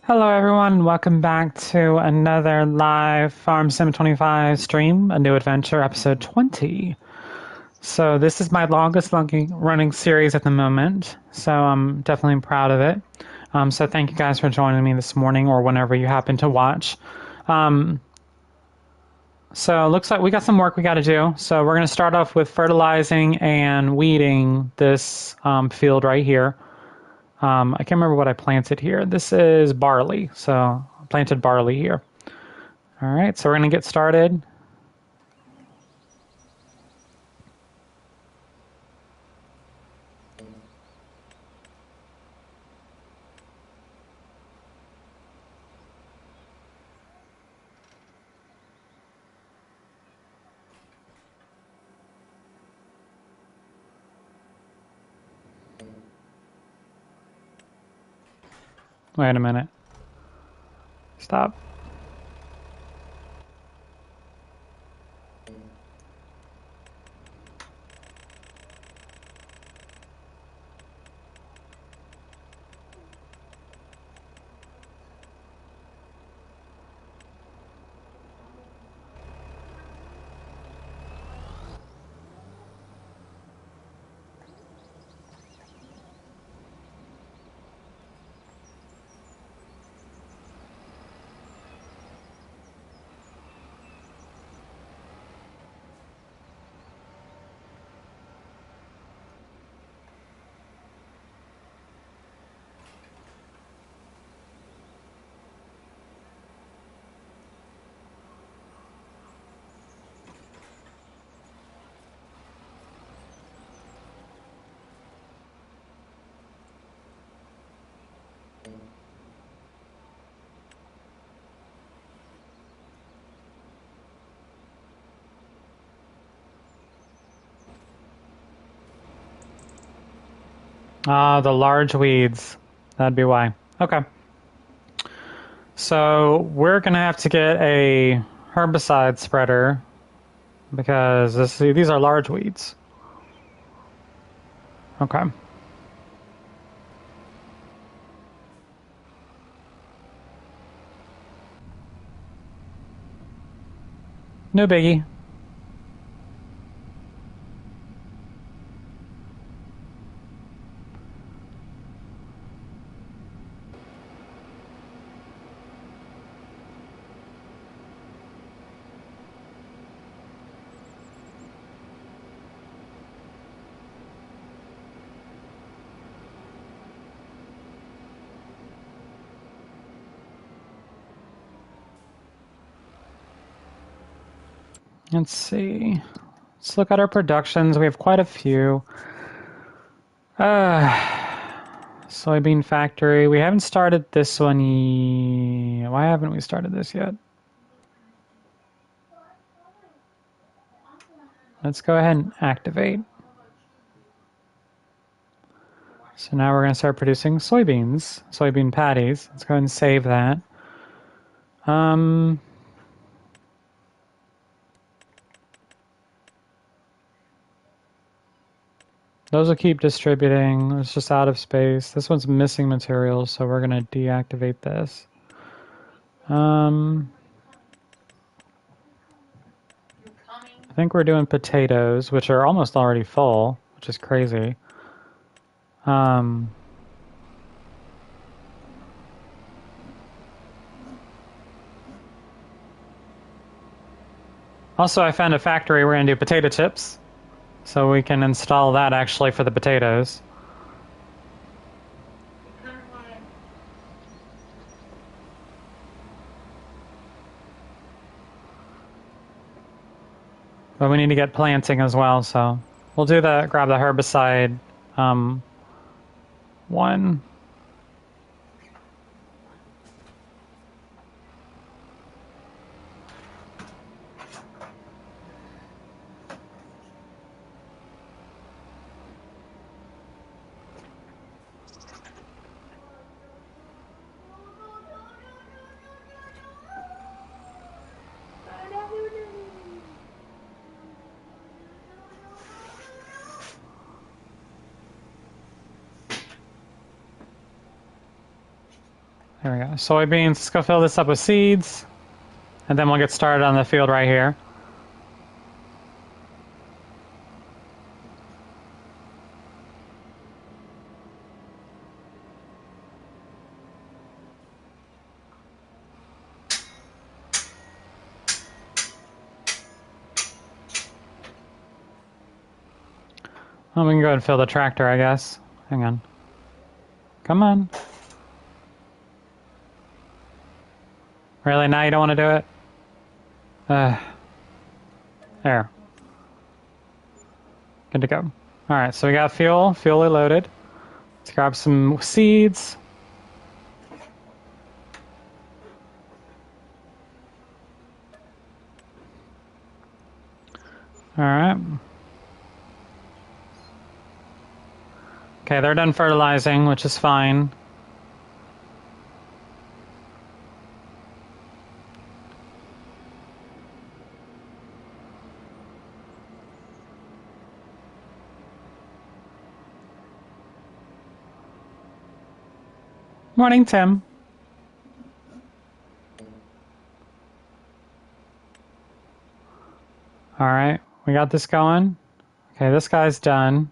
Hello everyone, welcome back to another live Farm Sim 25 stream, a new adventure, episode 20. So this is my longest running series at the moment, so I'm definitely proud of it. So thank you guys for joining me this morning or whenever you happen to watch. So it looks like we got some work we got to do. So we're going to start off with fertilizing and weeding this field right here. I can't remember what I planted here. This is barley, so I planted barley here. All right, so we're going to get started. Wait a minute. Stop. Ah, the large weeds. That'd be why. Okay. So we're going to have to get a herbicide spreader because these are large weeds. Okay. No biggie. Let's see. Let's look at our productions. We have quite a few. Soybean factory. We haven't started this one yet. Why haven't we started this yet? Let's go ahead and activate. So now we're going to start producing soybeans, soybean patties. Let's go ahead and save that. Those will keep distributing. It's just out of space. This one's missing materials, so we're going to deactivate this. I think we're doing potatoes, which are almost already full, which is crazy. Also, I found a factory. We're going to do potato chips. So we can install that actually for the potatoes. But we need to get planting as well, so we'll do the grab the herbicide one. There we go. Soybeans. Let's go fill this up with seeds. And then we'll get started on the field right here. Well, we can go ahead and fill the tractor, I guess. Hang on. Come on. Really? Now you don't want to do it? There. Good to go. Alright, so we got fuel. Fuel loaded. Let's grab some seeds. Alright. Okay, they're done fertilizing, which is fine. Morning, Tim. Alright, we got this going. Okay, this guy's done.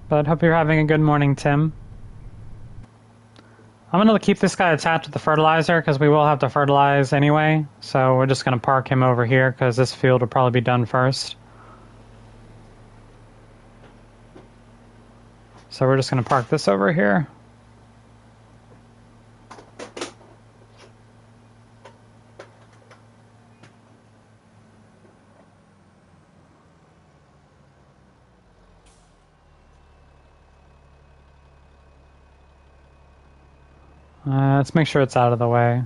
But hope you're having a good morning, Tim. I'm going to keep this guy attached to the fertilizer because we will have to fertilize anyway. So we're just going to park him over here because this field will probably be done first. So we're just going to park this over here. Let's make sure it's out of the way.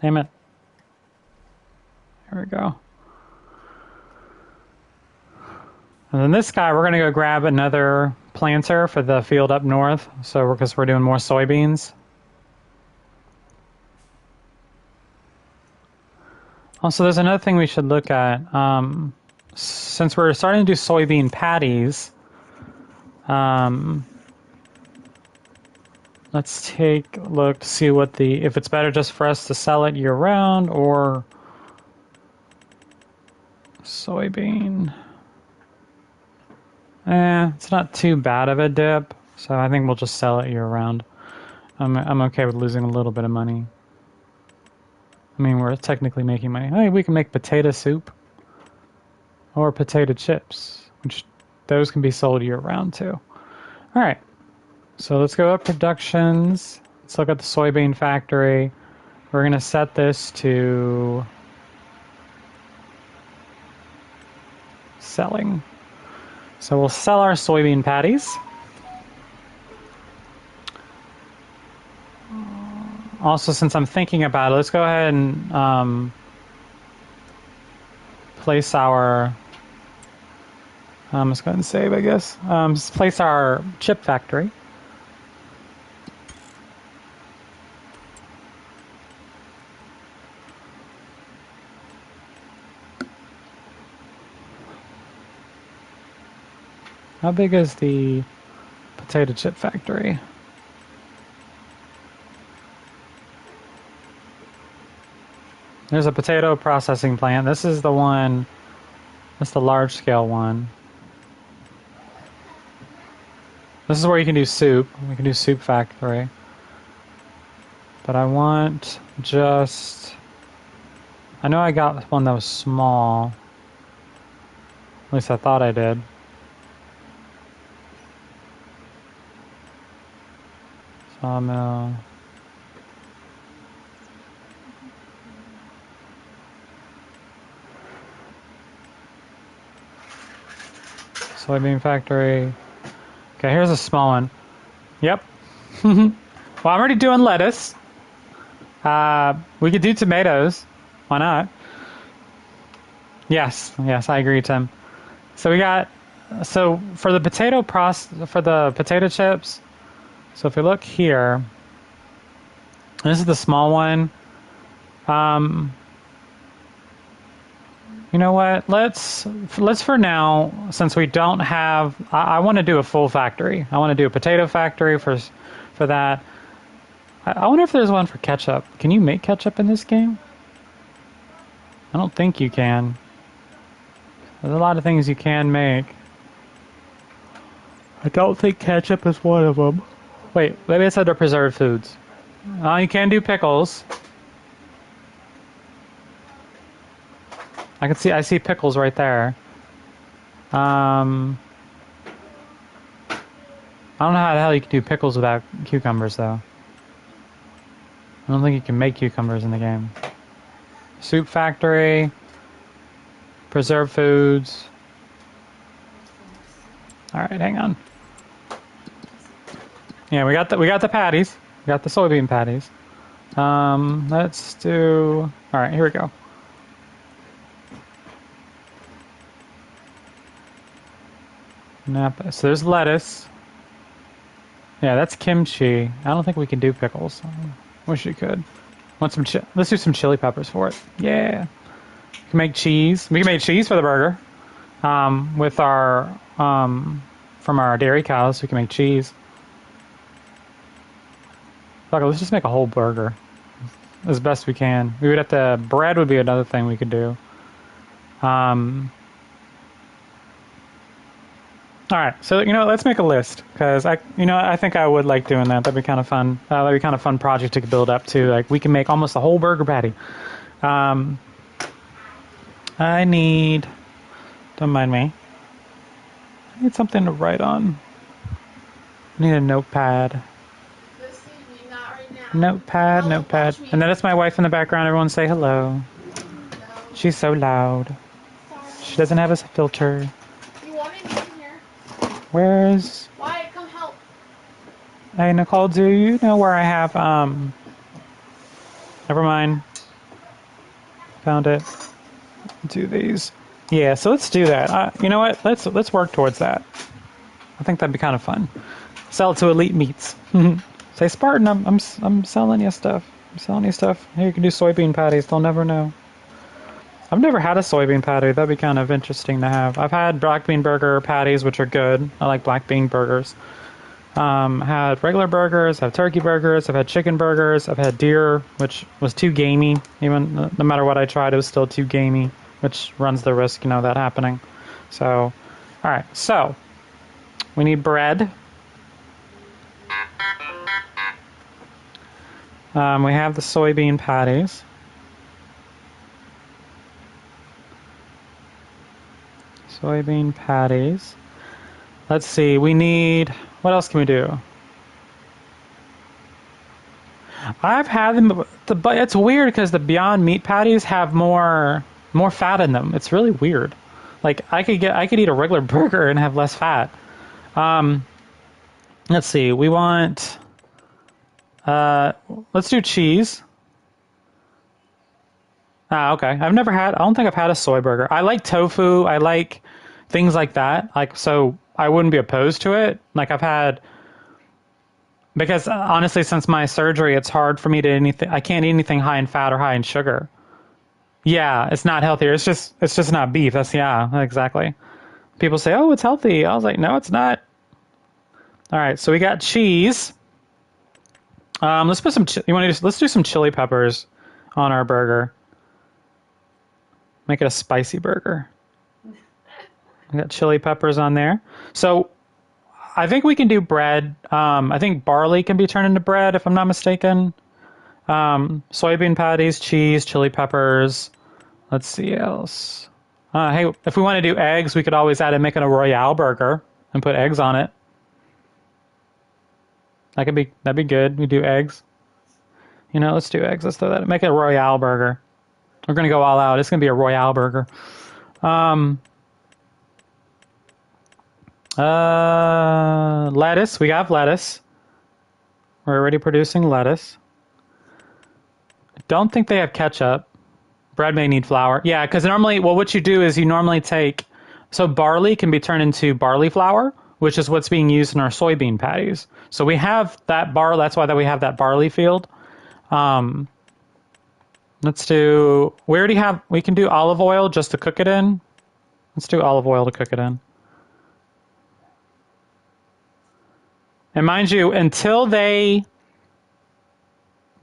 Damn it. Here we go. And then this guy, we're going to go grab another planter for the field up north. So because we're doing more soybeans. Also, there's another thing we should look at. Since we're starting to do soybean patties, let's take a look to see what if it's better just for us to sell it year round or soybean. It's not too bad of a dip, so I think we'll just sell it year round. I'm okay with losing a little bit of money. I mean, we're technically making money. Hey, we can make potato soup. Or potato chips, which those can be sold year-round too. All right, so let's go up productions. Let's look at the soybean factory. We're going to set this to selling. So we'll sell our soybean patties. Also, since I'm thinking about it, let's go ahead and place our... let's go ahead and save, I guess. Let's place our chip factory. How big is the potato chip factory? There's a potato processing plant. This is the one, that's the large scale one. This is where you can do soup. We can do soup factory. But I want just... I know I got one that was small. At least I thought I did. Sawmill. Soybean factory. Okay, here's a small one. Yep. Well, I'm already doing lettuce. We could do tomatoes. Why not? Yes, I agree, Tim. So we got, so for the for the potato chips, so if we look here, this is the small one. You know what? Let's for now, since we don't have, I want to do a full factory. I want to do a potato factory for that. I wonder if there's one for ketchup. Can you make ketchup in this game? I don't think you can. There's a lot of things you can make. I don't think ketchup is one of them. Wait, maybe I said they're preserved foods. You can do pickles. I see pickles right there. I don't know how the hell you can do pickles without cucumbers, though. I don't think you can make cucumbers in the game. Soup factory. Preserved foods. All right, hang on. Yeah, we got the patties. We got the soybean patties. Let's do. All right, here we go. Napa. So there's lettuce. Yeah, that's kimchi. I don't think we can do pickles. Wish we could. Want some? Let's do some chili peppers for it. Yeah. We can make cheese. We can make cheese for the burger. With our from our dairy cows, we can make cheese. Fuck it, let's just make a whole burger as best we can. We would have to. Bread would be another thing we could do. All right, so let's make a list because I think I would like doing that. That'd be kind of fun. That'd be kind of fun project to build up to. Like we can make almost a whole burger patty. I need. Don't mind me. I need something to write on. I need a notepad. Notepad. And then that's my wife in the background. Everyone say hello. No. She's so loud. Sorry. She doesn't have a filter. You wanted me in here. Where's... Wyatt, come help. Hey, Nicole, do you know where I have, Never mind. Found it. Do these. Yeah, so let's do that. You know what? Let's work towards that. I think that'd be kind of fun. Sell it to Elite Meats. Say, Spartan, I'm selling you stuff. I'm selling you stuff. Here, you can do soybean patties. They'll never know. I've never had a soybean patty. That'd be kind of interesting to have. I've had black bean burger patties, which are good. I like black bean burgers. Had regular burgers. I've had turkey burgers. I've had chicken burgers. I've had deer, which was too gamey. Even no matter what I tried, it was still too gamey, which runs the risk, that happening. So, all right. So, we need bread. We have the soybean patties. Soybean patties. Let's see. We need. What else can we do? I've had them, but it's weird because the Beyond Meat patties have more fat in them. It's really weird. Like I could eat a regular burger and have less fat. Let's see. We want. Let's do cheese. Okay. I don't think I've had a soy burger. I like tofu. I like things like that. Like, so I wouldn't be opposed to it. Like because honestly, since my surgery, it's hard for me to I can't eat anything high in fat or high in sugar. Yeah, it's not healthier. It's just not beef. Exactly. People say, oh, it's healthy. I was like, no, it's not. All right. So we got cheese. Let's put some. Let's do some chili peppers on our burger. Make it a spicy burger. We got chili peppers on there. So I think we can do bread. I think barley can be turned into bread if I'm not mistaken. Soybean patties, cheese, chili peppers. Let's see else. Hey, if we want to do eggs, we could always add in making a Royale burger and put eggs on it. That'd be good. We do eggs. You know, let's do eggs. Let's throw that. Make it a Royale burger. We're gonna go all out. It's gonna be a Royale burger. Lettuce. We have lettuce. We're already producing lettuce. I don't think they have ketchup. Bread may need flour. Yeah, because normally, well, what you do is you normally take, so barley can be turned into barley flour, which is what's being used in our soybean patties. So we have that that's why that we have that barley field. Let's do, we can do olive oil just to cook it in. Let's do olive oil to cook it in. And mind you, until they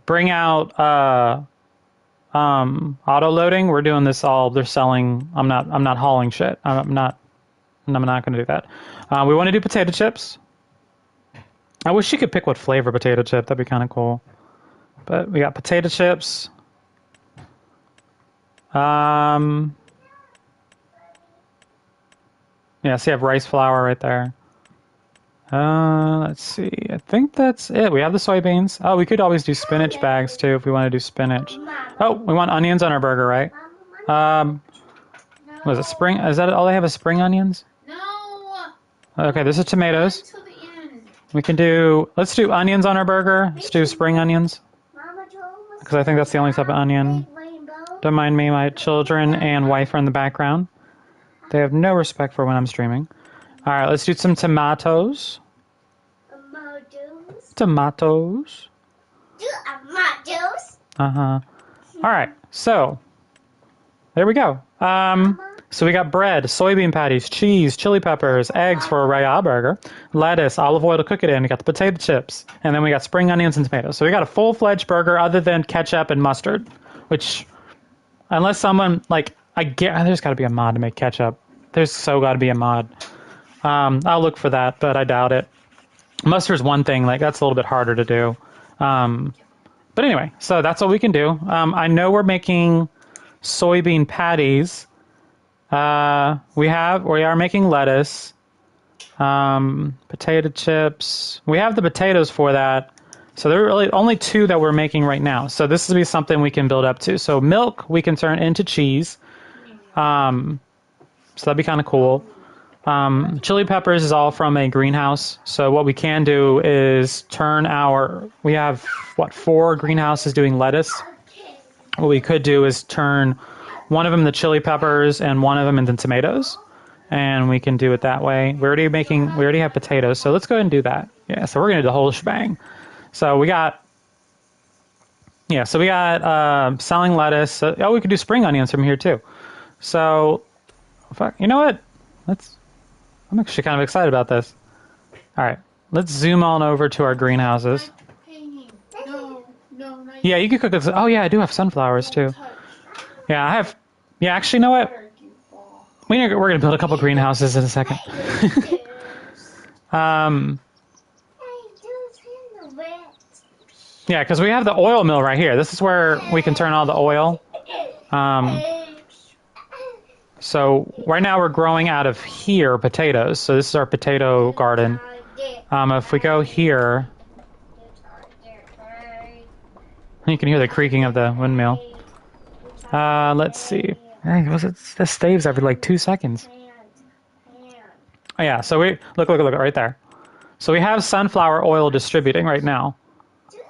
bring out auto loading, we're doing this all. They're selling. I'm not hauling shit. I'm not going to do that. We want to do potato chips. I wish you could pick what flavor potato chip. That'd be kind of cool. But we got potato chips. Yeah, so you have rice flour right there. Let's see. I think that's it. We have the soybeans. Oh, we could always do spinach bags too if we want to do spinach. Oh, we want onions on our burger, right? Was it spring? Is that all they have is spring onions? No. Okay, this is tomatoes. Until the end. We can do, let's do onions on our burger. Let's do spring onions. Because I think that's the only type of onion. Don't mind me, my children and wife are in the background. They have no respect for when I'm streaming. All right, let's do some tomatoes. Tomatoes. Uh-huh. All right, so there we go. So we got bread, soybean patties, cheese, chili peppers, eggs for a Royale burger, lettuce, olive oil to cook it in. We got the potato chips, and then we got spring onions and tomatoes. So we got a full-fledged burger other than ketchup and mustard, which, unless someone, like, there's got to be a mod to make ketchup. There's so got to be a mod. I'll look for that, but I doubt it. Mustard's one thing, like, that's a little bit harder to do. But anyway, so that's what we can do. I know we're making soybean patties. We are making lettuce, potato chips. We have the potatoes for that. So there are really only two that we're making right now. So this will be something we can build up to. So milk we can turn into cheese. So that'd be kind of cool. Chili peppers is all from a greenhouse. So what we can do is we have, 4 greenhouses doing lettuce. What we could do is turn one of them the chili peppers and one of them into tomatoes. And we can do it that way. We already have potatoes. So let's go ahead and do that. Yeah, so we're going to do the whole shebang. So we got selling lettuce. We could do spring onions from here too. So, you know what? I'm actually kind of excited about this. All right, let's zoom on over to our greenhouses. No, not Yeah, you can cook this. Oh yeah, I do have sunflowers too. Yeah, I have. Yeah, actually, you know what? We're gonna build a couple greenhouses in a second. Yeah, because we have the oil mill right here. This is where we can turn all the oil. So right now we're growing out of here potatoes. So this is our potato garden. If we go here, you can hear the creaking of the windmill. Let's see. This staves every like 2 seconds. Oh yeah, so we look right there. So we have sunflower oil distributing right now.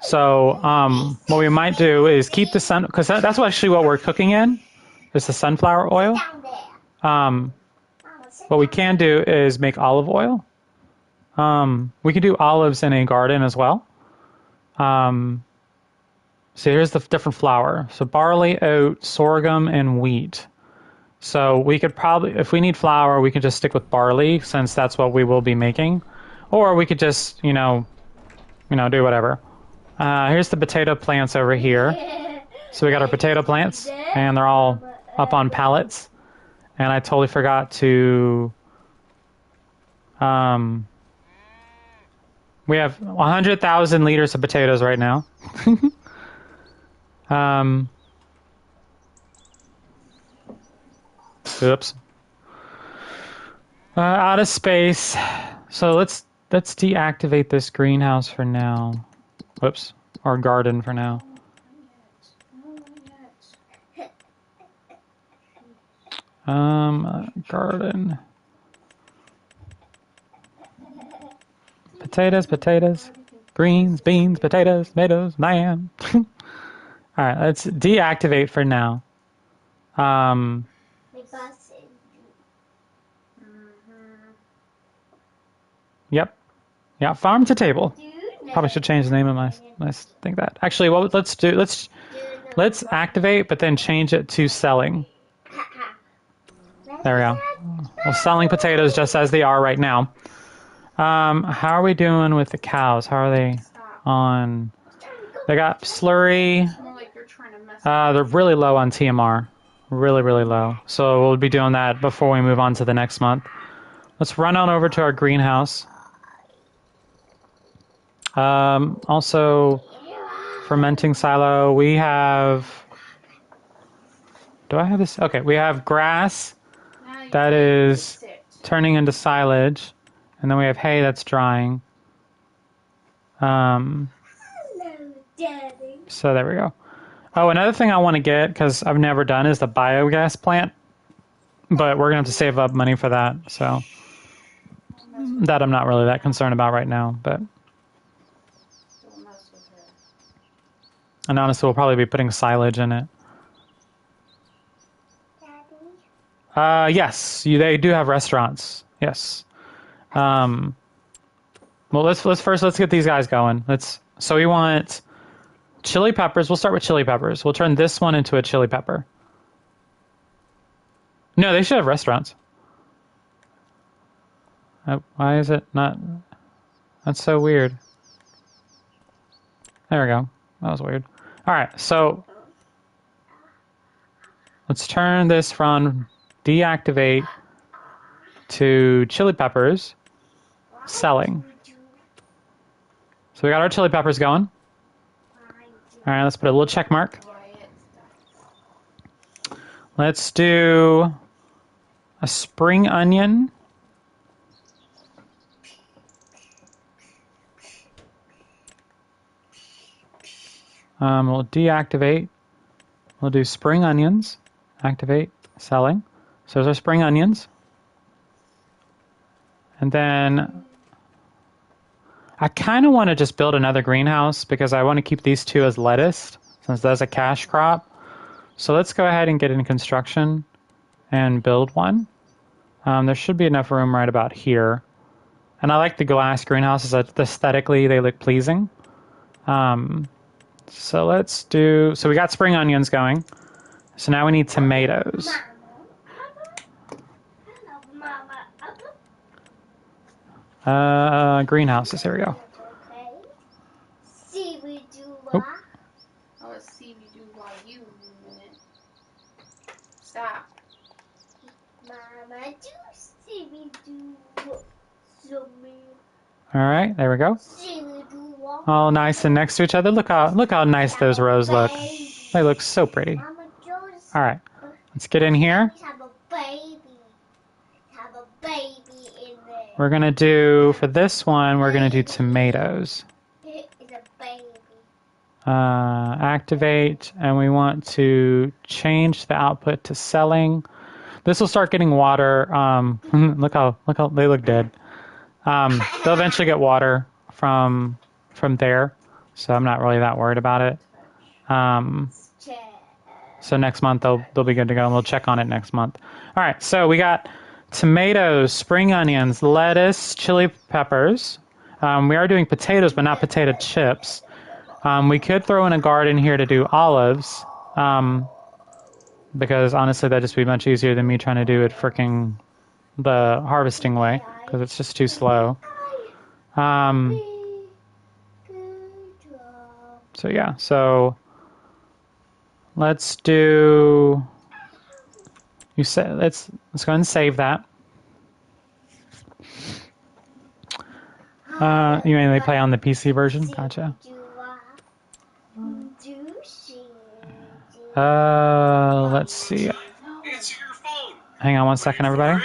So what we might do is keep the because that's actually what we're cooking in. Is the sunflower oil. What we can do is make olive oil. We can do olives in a garden as well. So here's the different flour. So barley, oat, sorghum, and wheat. So we could probably, if we need flour, we can just stick with barley since that's what we will be making. Or we could just, do whatever. Here's the potato plants over here. So we got our potato plants, and they're all up on pallets. And I totally forgot to... we have 100,000 liters of potatoes right now. Oops. Out of space. So let's let's deactivate this greenhouse for now. Whoops. Or garden for now. Garden. Potatoes, potatoes. Greens, beans, potatoes, tomatoes, lamb. Alright, let's deactivate for now. Yep. Yeah, farm to table. Probably should change the name of my think that. Actually, what let's activate, but then change it to selling. There we go. Well, selling potatoes just as they are right now. How are we doing with the cows? How are they on? They got slurry. They're really low on TMR. Really, really low. So we'll be doing that before we move on to the next month. Let's run on over to our greenhouse. Also, fermenting silo. We have... Do I have this? Okay, we have grass that is turning into silage. And then we have hay that's drying. So there we go. Oh, another thing I want to get, because I've never done, is the biogas plant. But we're going to have to save up money for that. So that I'm not really that concerned about right now. But and honestly, we'll probably be putting silage in it. Yes, they do have restaurants. Yes. Well, let's get these guys going. So we want chili peppers. We'll start with chili peppers. We'll turn this one into a chili pepper. No, they should have restaurants. Why is it not? That's so weird. There we go. That was weird. All right, so let's turn this from deactivate to chili peppers selling. So we got our chili peppers going. All right, let's put a little check mark. Let's do a spring onion. We'll deactivate. We'll do spring onions. Activate, selling. So there's our spring onions. And then I kind of want to just build another greenhouse because I want to keep these two as lettuce since that's a cash crop. So let's go ahead and get in construction and build one. There should be enough room right about here. And I like the glass greenhouses. Aesthetically, they look pleasing. So let's do... So we got spring onions going. So now we need tomatoes. Greenhouses. Here we go. Oh. Stop. All right, there we go. All nice and next to each other. Look how nice those rows look. They look so pretty. All right, let's get in here. We're gonna do for this one. We're gonna do tomatoes. Activate, and we want to change the output to selling. This will start getting water. Look how they look dead. They'll eventually get water from there, so I'm not really that worried about it. So next month they'll be good to go, and we'll check on it next month. All right, so we got tomatoes, spring onions, lettuce, chili peppers. We are doing potatoes, but not potato chips. We could throw in a garden here to do olives, because honestly that'd just be much easier than me trying to do it the harvesting way, because it's just too slow. So yeah, so let's do... let's go ahead and save that. You mainly play on the PC version? Gotcha. Let's see. Hang on one second, everybody.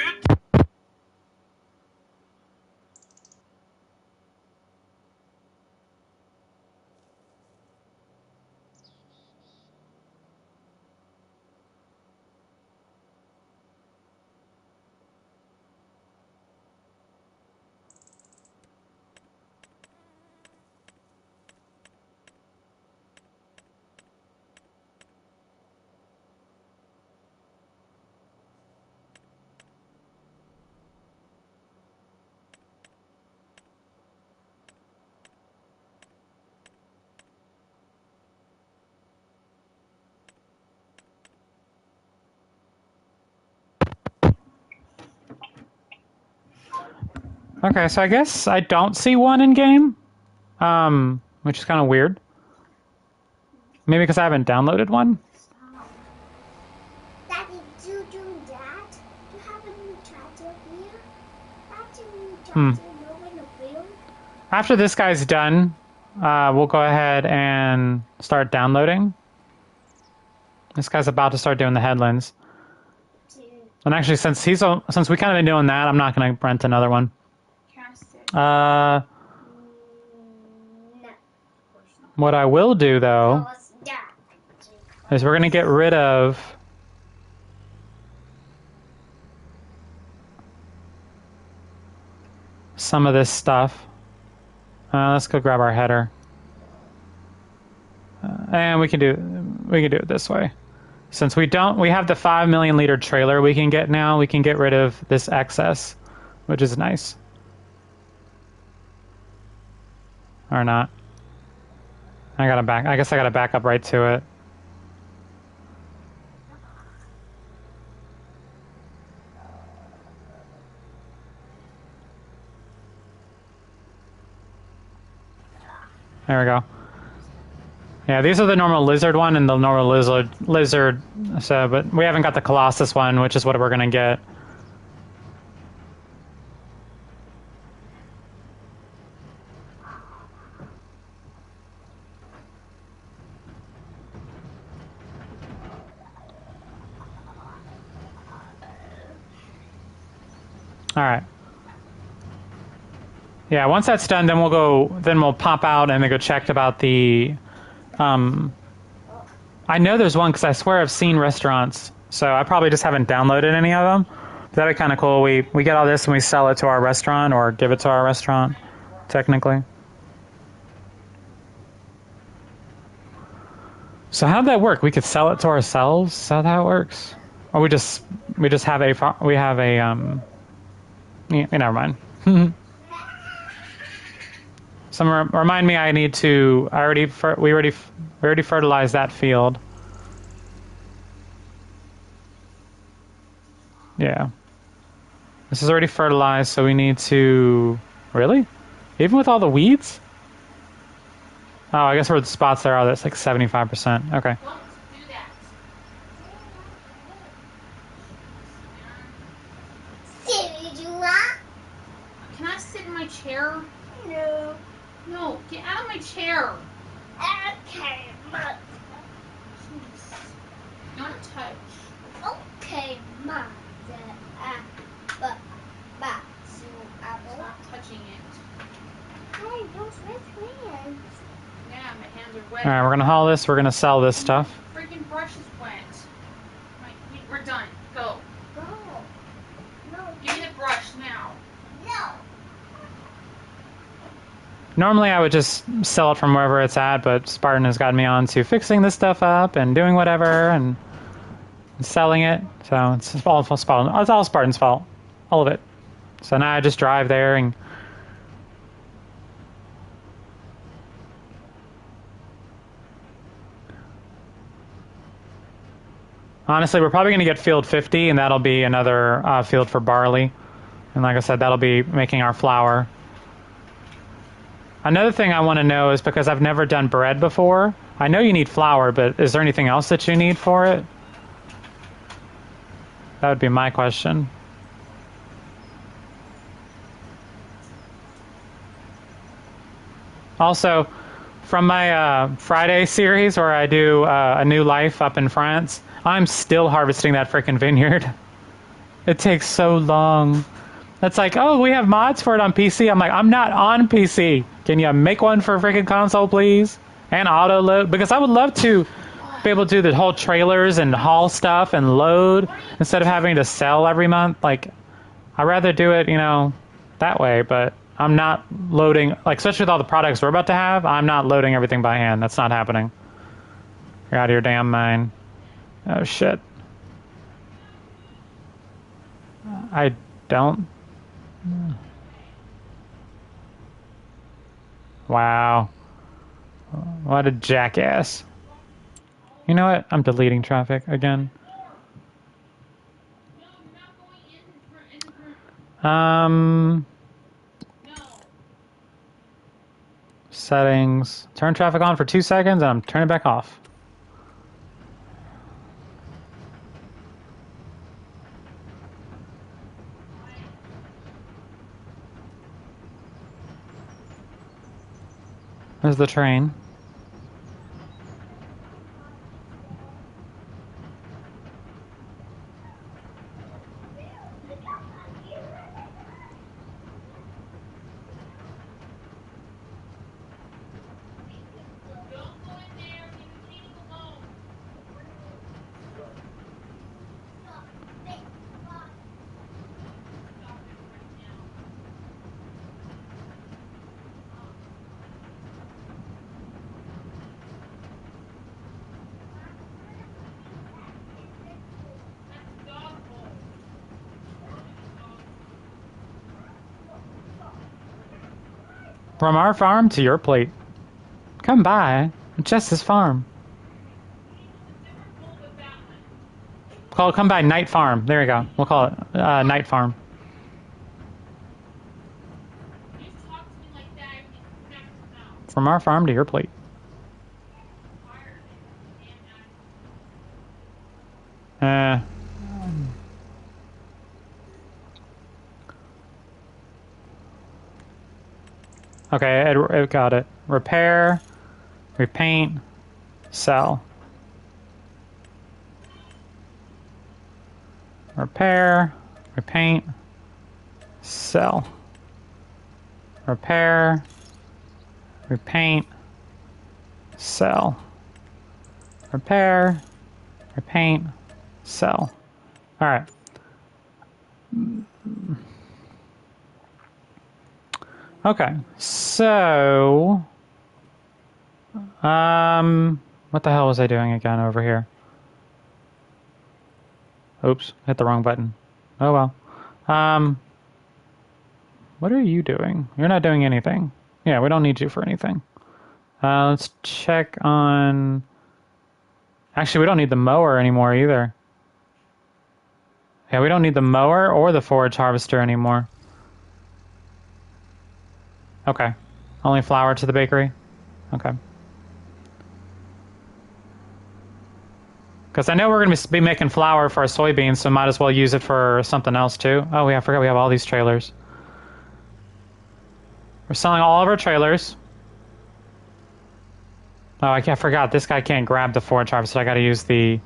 Okay, so I guess I don't see one in game, which is kind of weird. Maybe because I haven't downloaded one. Stop. Daddy, do you do that? Do you have a new charger here? That's a new Hmm. charger in the field. After this guy's done, we'll go ahead and start downloading. This guy's about to start doing the headlands. And actually, since we kind of been doing that, I'm not going to rent another one. Cast it. No. Of course not. What I will do though What's that? is we're going to get rid of some of this stuff. Let's go grab our header, and we can do it this way. Since we have the 5 million liter trailer we can get now. We can get rid of this excess, which is nice. Or not. I guess I gotta back up right to it. There we go. Yeah, these are the normal lizard one and the normal lizard. So, but we haven't got the Colossus one, which is what we're gonna get. All right. Yeah, once that's done, then we'll pop out and then go check about the. I know there's one because I swear I've seen restaurants, so I probably just haven't downloaded any of them. But that'd be kind of cool. We get all this and we sell it to our restaurant or give it to our restaurant, technically. So how'd that work? We could sell it to ourselves. Is that how it works? Or we just have a yeah, never mind. Some remind me I need to. We already fertilized that field. Yeah. This is already fertilized, so we need to. Really? Even with all the weeds? Oh, I guess where the spots there are, that's like 75%. Okay. Don't do that. Did you want? Can I sit in my chair? No. No, get out of my chair. Okay, Mom. Jeez. Don't touch. Okay, Mom. But, Stop touching it. hey, those red hands. Yeah, my hands are wet. All right, we're gonna haul this. We're gonna sell this stuff. Freaking brush is wet. Right, we're done. Go. Go. No. Give me the brush now. No. Normally I would just sell it from wherever it's at, but Spartan has gotten me on to fixing this stuff up and doing whatever and selling it. So it's all Spartan. It's all Spartan's fault. All of it. So now I just drive there and honestly, we're probably going to get field 50, and that'll be another field for barley. And like I said, that'll be making our flour. Another thing I want to know is because I've never done bread before. I know you need flour, but is there anything else that you need for it? That would be my question. Also, from my Friday series where I do a new life up in France, I'm still harvesting that frickin' vineyard. It takes so long. It's like, oh, we have mods for it on PC. I'm like, I'm not on PC. Can you make one for a freaking console, please? And auto load? Because I would love to be able to do the whole trailers and haul stuff and load instead of having to sell every month. Like, I'd rather do it, that way, but I'm not loading, like, especially with all the products we're about to have, I'm not loading everything by hand. That's not happening. You're out of your damn mind. Oh, shit. I don't. Wow. What a jackass. You know what? I'm deleting traffic again. Settings. Turn traffic on for 2 seconds and I'm turning it back off. There's the train. From our farm to your plate. Come by. Jess's farm. Come by Night Farm. There you go. We'll call it Night Farm. From our farm to your plate. Okay, it got it. Repair, repaint, sell. Repair, repaint, sell. Repair, repaint, sell. Repair, repaint, sell. All right. Okay, so what the hell was I doing again over here? Oops, hit the wrong button. Oh well. What are you doing? You're not doing anything. Yeah, we don't need you for anything. Let's check on... Actually, we don't need the mower anymore either. Yeah, we don't need the mower or the forage harvester anymore. Okay. Only flour to the bakery? Okay. Because I know we're going to be making flour for our soybeans, so might as well use it for something else too. Oh, yeah, I forgot we have all these trailers. We're selling all of our trailers. Oh, I forgot. This guy can't grab the forage harvester, so I got to use the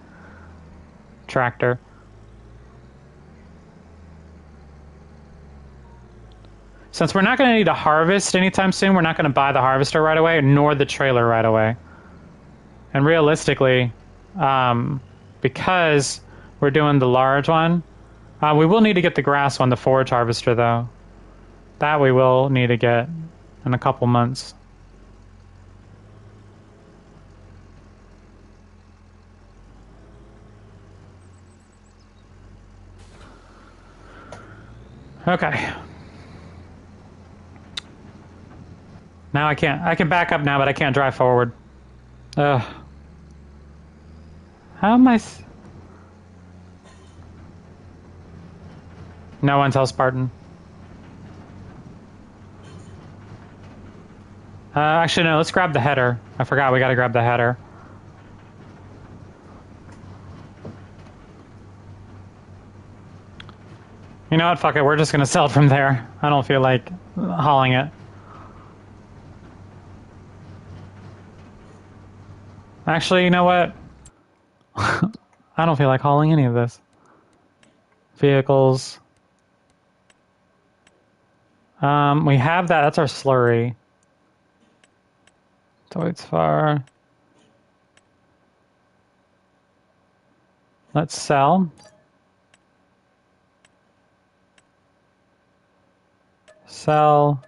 tractor. Since we're not going to need to harvest anytime soon, we're not going to buy the harvester right away, nor the trailer right away. And realistically, because we're doing the large one, we will need to get the grass one, the forage harvester, though. That we will need to get in a couple months. Okay. Now I can back up now, but I can't drive forward. Ugh. How am I... No one tells Spartan. Actually, no, let's grab the header. I forgot we gotta grab the header. You know what, fuck it, we're just gonna sell it from there. I don't feel like hauling it. Actually, you know what? I don't feel like hauling any of this. Vehicles. We have that, that's our slurry. Toits far. Let's sell. Sell.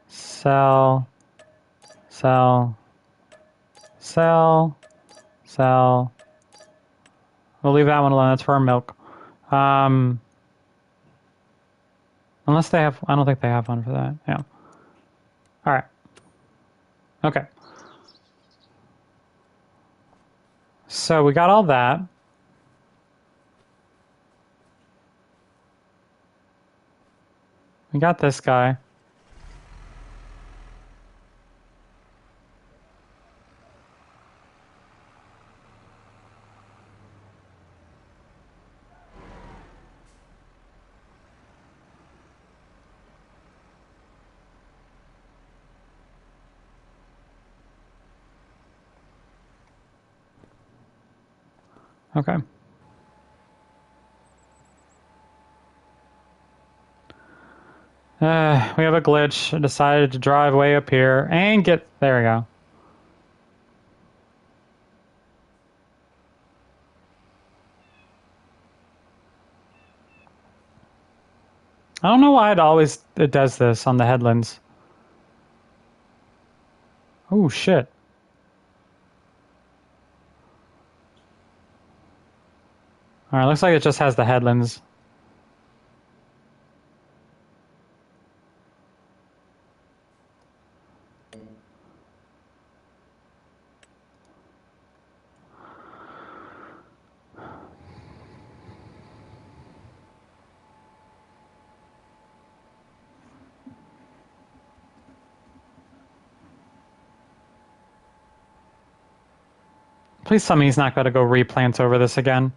Sell. Sell. Sell. Sell. We'll leave that one alone. That's for our milk. Unless they have... I don't think they have one for that. Yeah. All right. Okay. So we got all that. We got this guy. Okay. We have a glitch. I decided to drive way up here and get... There we go. I don't know why it does this on the headlands. Oh, shit. Alright, looks like it just has the headlands. Please tell me he's not going to go replant over this again.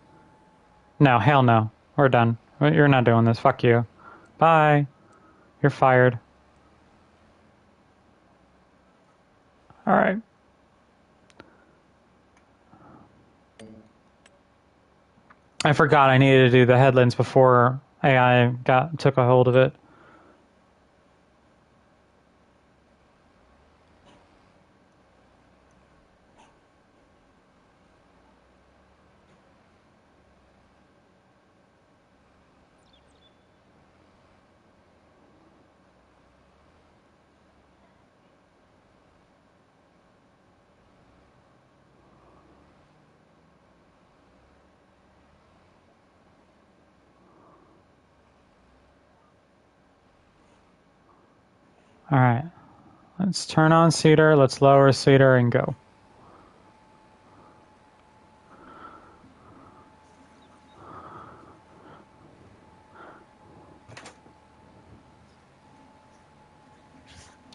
No, hell no. We're done. You're not doing this. Fuck you. Bye. You're fired. Alright. I forgot I needed to do the headlands before AI took a hold of it. Alright. Let's turn on Cedar, let's lower Cedar and go.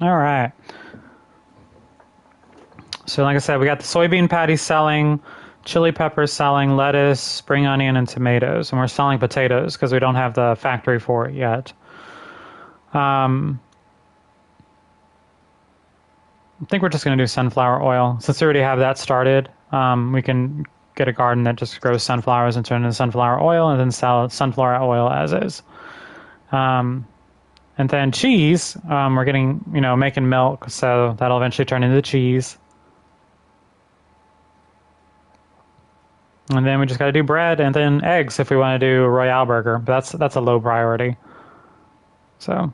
Alright. So like I said, we got the soybean patties selling, chili peppers selling, lettuce, spring onion, and tomatoes. And we're selling potatoes because we don't have the factory for it yet. I think we're just going to do sunflower oil. Since we already have that started, we can get a garden that just grows sunflowers and turn it into sunflower oil and then sell sunflower oil as is. And then cheese, we're getting, making milk, so that'll eventually turn into cheese. And then we just got to do bread and then eggs if we want to do a Royale burger. But that's a low priority. So...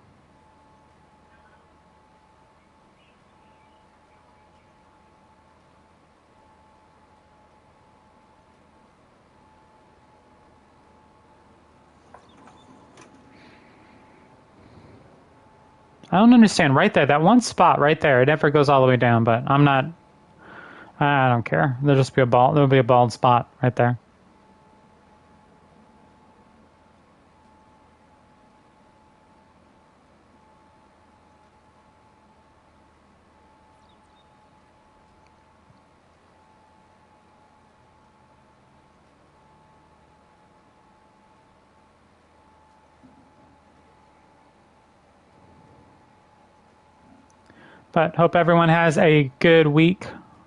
I don't understand. Right there, that one spot right there, it never goes all the way down, but I'm not... I don't care. There'll be a bald spot right there. But hope everyone has a good week.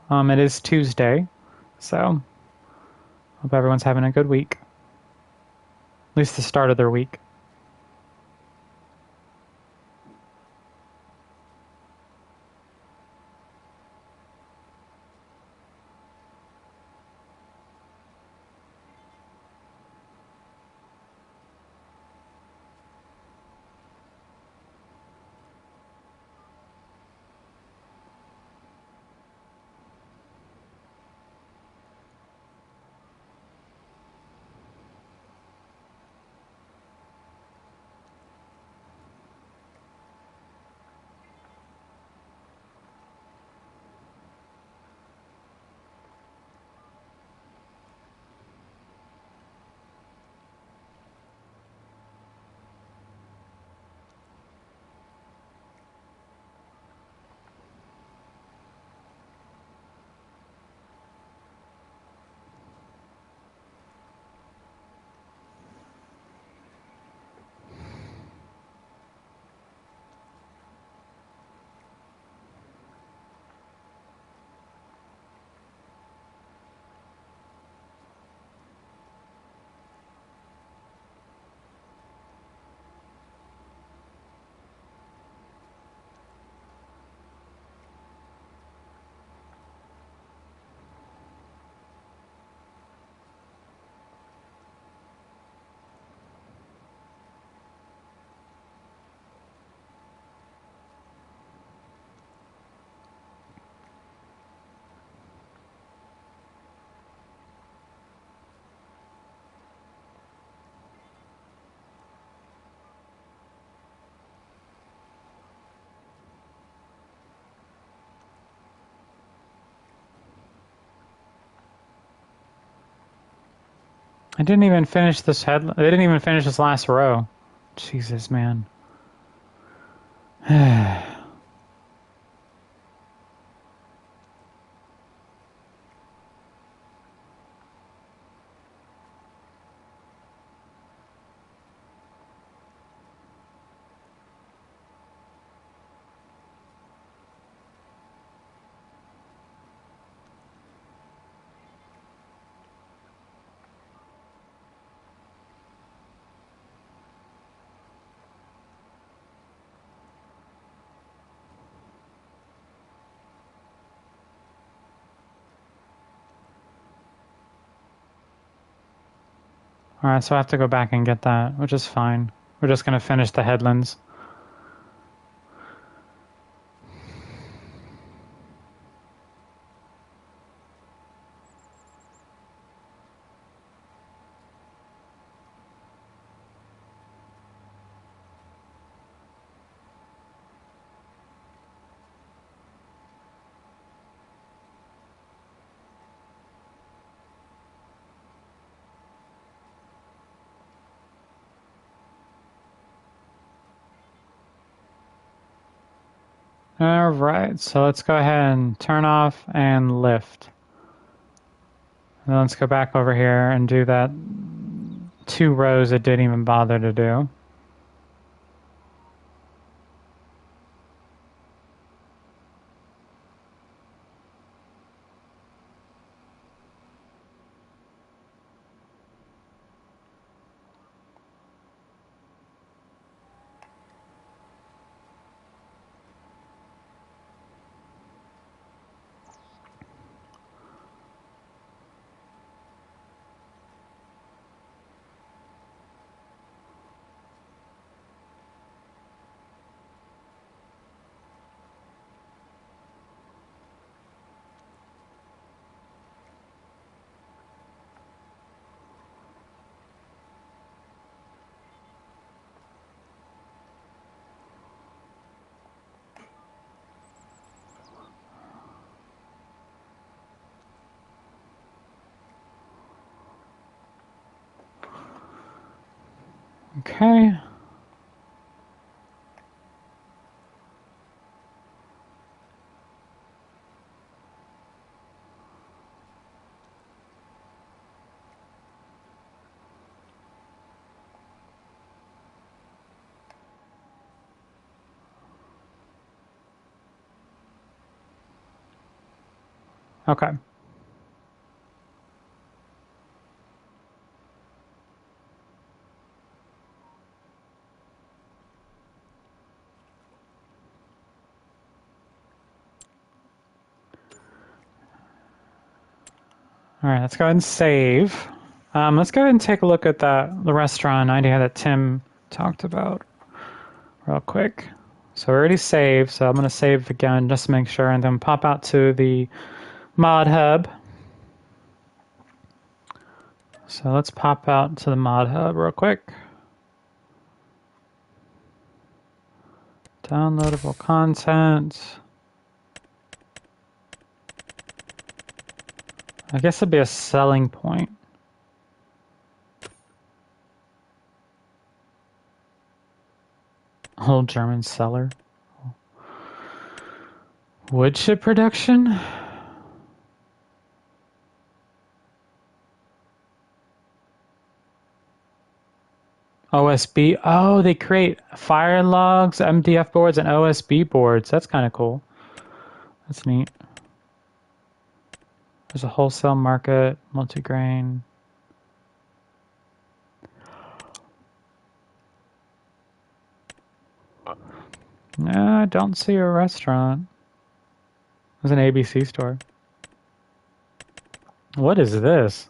It is Tuesday, so hope everyone's having a good week. At least the start of their week. I didn't even finish this head. They didn't even finish this last row. Jesus, man. Alright, so I have to go back and get that, which is fine. We're just gonna finish the headlands. Alright, so let's go ahead and turn off and lift. And then let's go back over here and do that 2 rows it didn't even bother to do. Okay. Okay. Alright, let's go ahead and save. Let's go ahead and take a look at the restaurant idea that Tim talked about real quick. So we already saved, so I'm going to save again just to make sure, and then pop out to the mod hub. So let's pop out to the mod hub real quick. Downloadable content. I guess it'd be a selling point. Old German seller. Wood chip production? OSB. Oh, they create fire logs, MDF boards, and OSB boards. That's kind of cool. That's neat. There's a wholesale market, multigrain. No, I don't see a restaurant. There's an ABC store. What is this?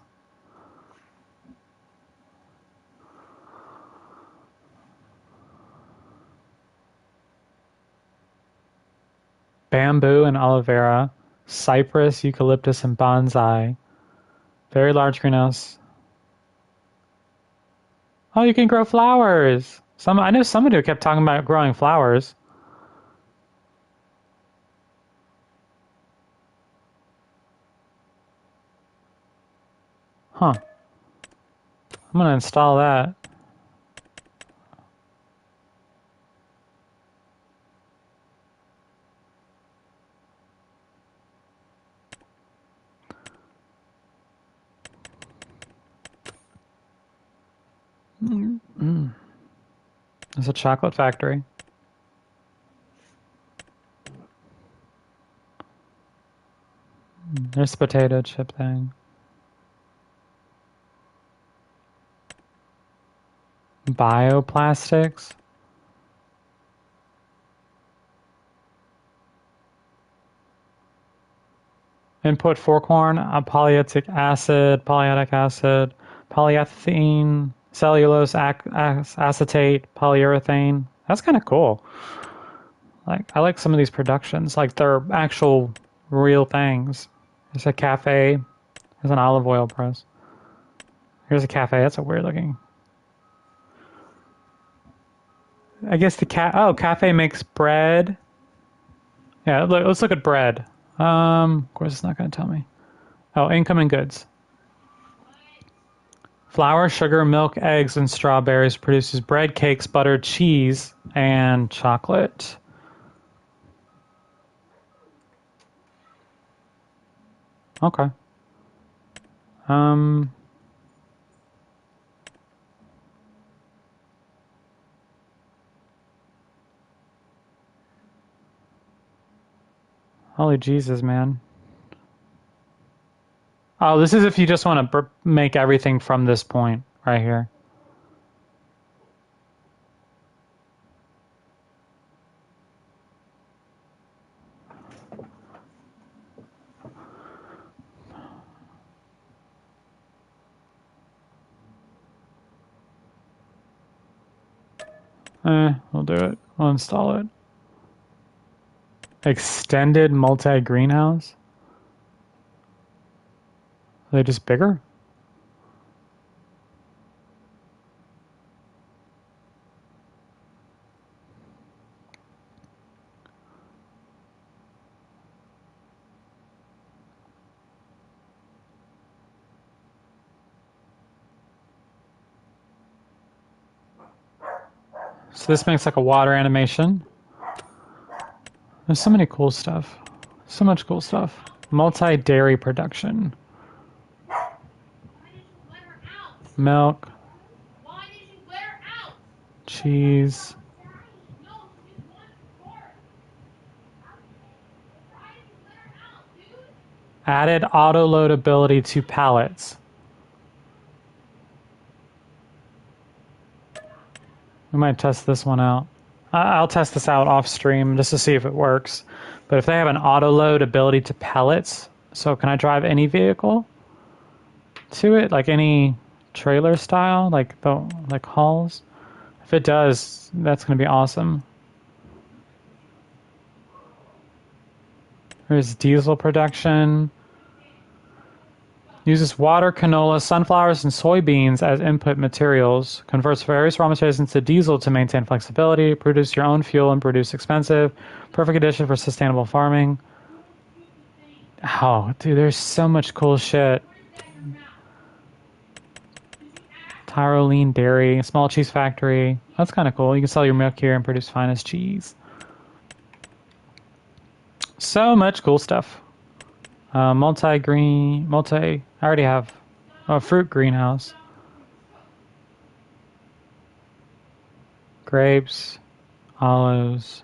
Bamboo and aloe vera, cypress, eucalyptus, and bonsai. Very large greenhouse. Oh, you can grow flowers. I know somebody who kept talking about growing flowers. Huh. I'm gonna install that. It's a chocolate factory. There's the potato chip thing. Bioplastics. Input fork corn, polyitic acid, polyethylene, cellulose acetate, polyurethane. That's kind of cool. Like, I like some of these productions. Like, they're actual real things. There's a cafe. There's an olive oil press. Here's a cafe. That's a weird looking. I guess the cafe makes bread. Yeah, let's look at bread. Of course, it's not going to tell me. Oh, incoming goods. Flour, sugar, milk, eggs, and strawberries produces bread, cakes, butter, cheese, and chocolate. Okay. Holy Jesus, man. Oh, this is if you just want to make everything from this point right here. We'll do it. We'll install it. Extended multi-greenhouse? Are they just bigger? So this makes like a water animation. There's so many cool stuff. So much cool stuff. Multi-dairy production. Milk. Cheese. Added auto loadability to pallets. We might test this one out. I'll test this out off stream just to see if it works. But if they have an auto load ability to pallets, so can I drive any vehicle to it, like any trailer style, like hauls? If it does, that's going to be awesome. There's diesel production. Uses water, canola, sunflowers, and soybeans as input materials. Converts various raw materials into diesel to maintain flexibility. Produce your own fuel and produce expensive. Perfect addition for sustainable farming. Oh, dude, there's so much cool shit. Tyrolean Dairy, small cheese factory. That's kind of cool. You can sell your milk here and produce finest cheese. So much cool stuff. I already have a fruit greenhouse. Grapes, olives.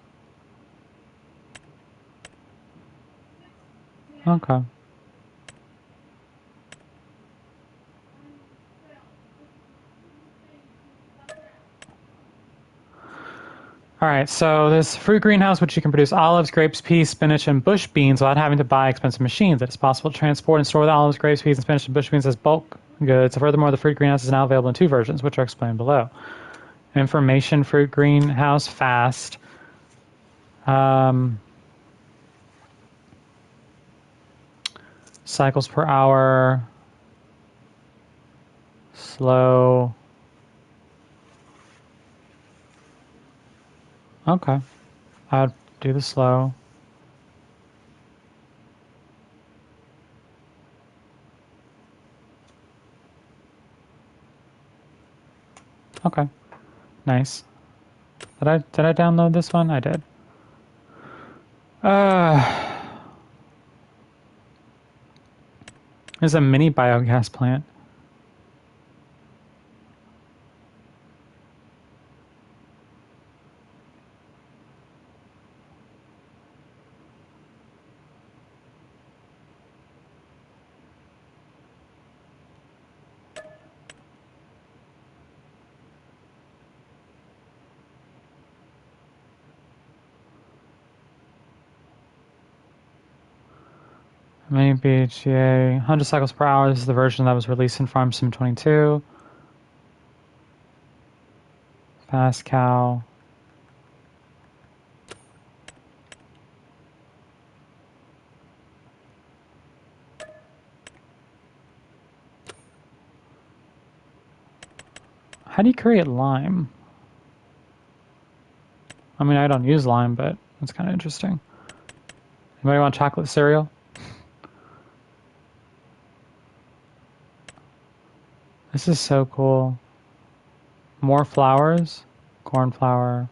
Okay. All right, so this fruit greenhouse, which you can produce olives, grapes, peas, spinach, and bush beans without having to buy expensive machines. It is possible to transport and store the olives, grapes, peas, and spinach, and bush beans as bulk goods. Furthermore, the fruit greenhouse is now available in 2 versions, which are explained below. Information fruit greenhouse fast. Cycles per hour. Slow. Okay. I'd do the slow. Okay. Nice. Did I download this one? I did. There's a mini biogas plant. Mini BHA, 100 cycles per hour. This is the version that was released in Farm Sim 22. Fast cow. How do you create lime? I mean, I don't use lime, but it's kind of interesting. Anybody want chocolate cereal? This is so cool. More flowers. Corn flour.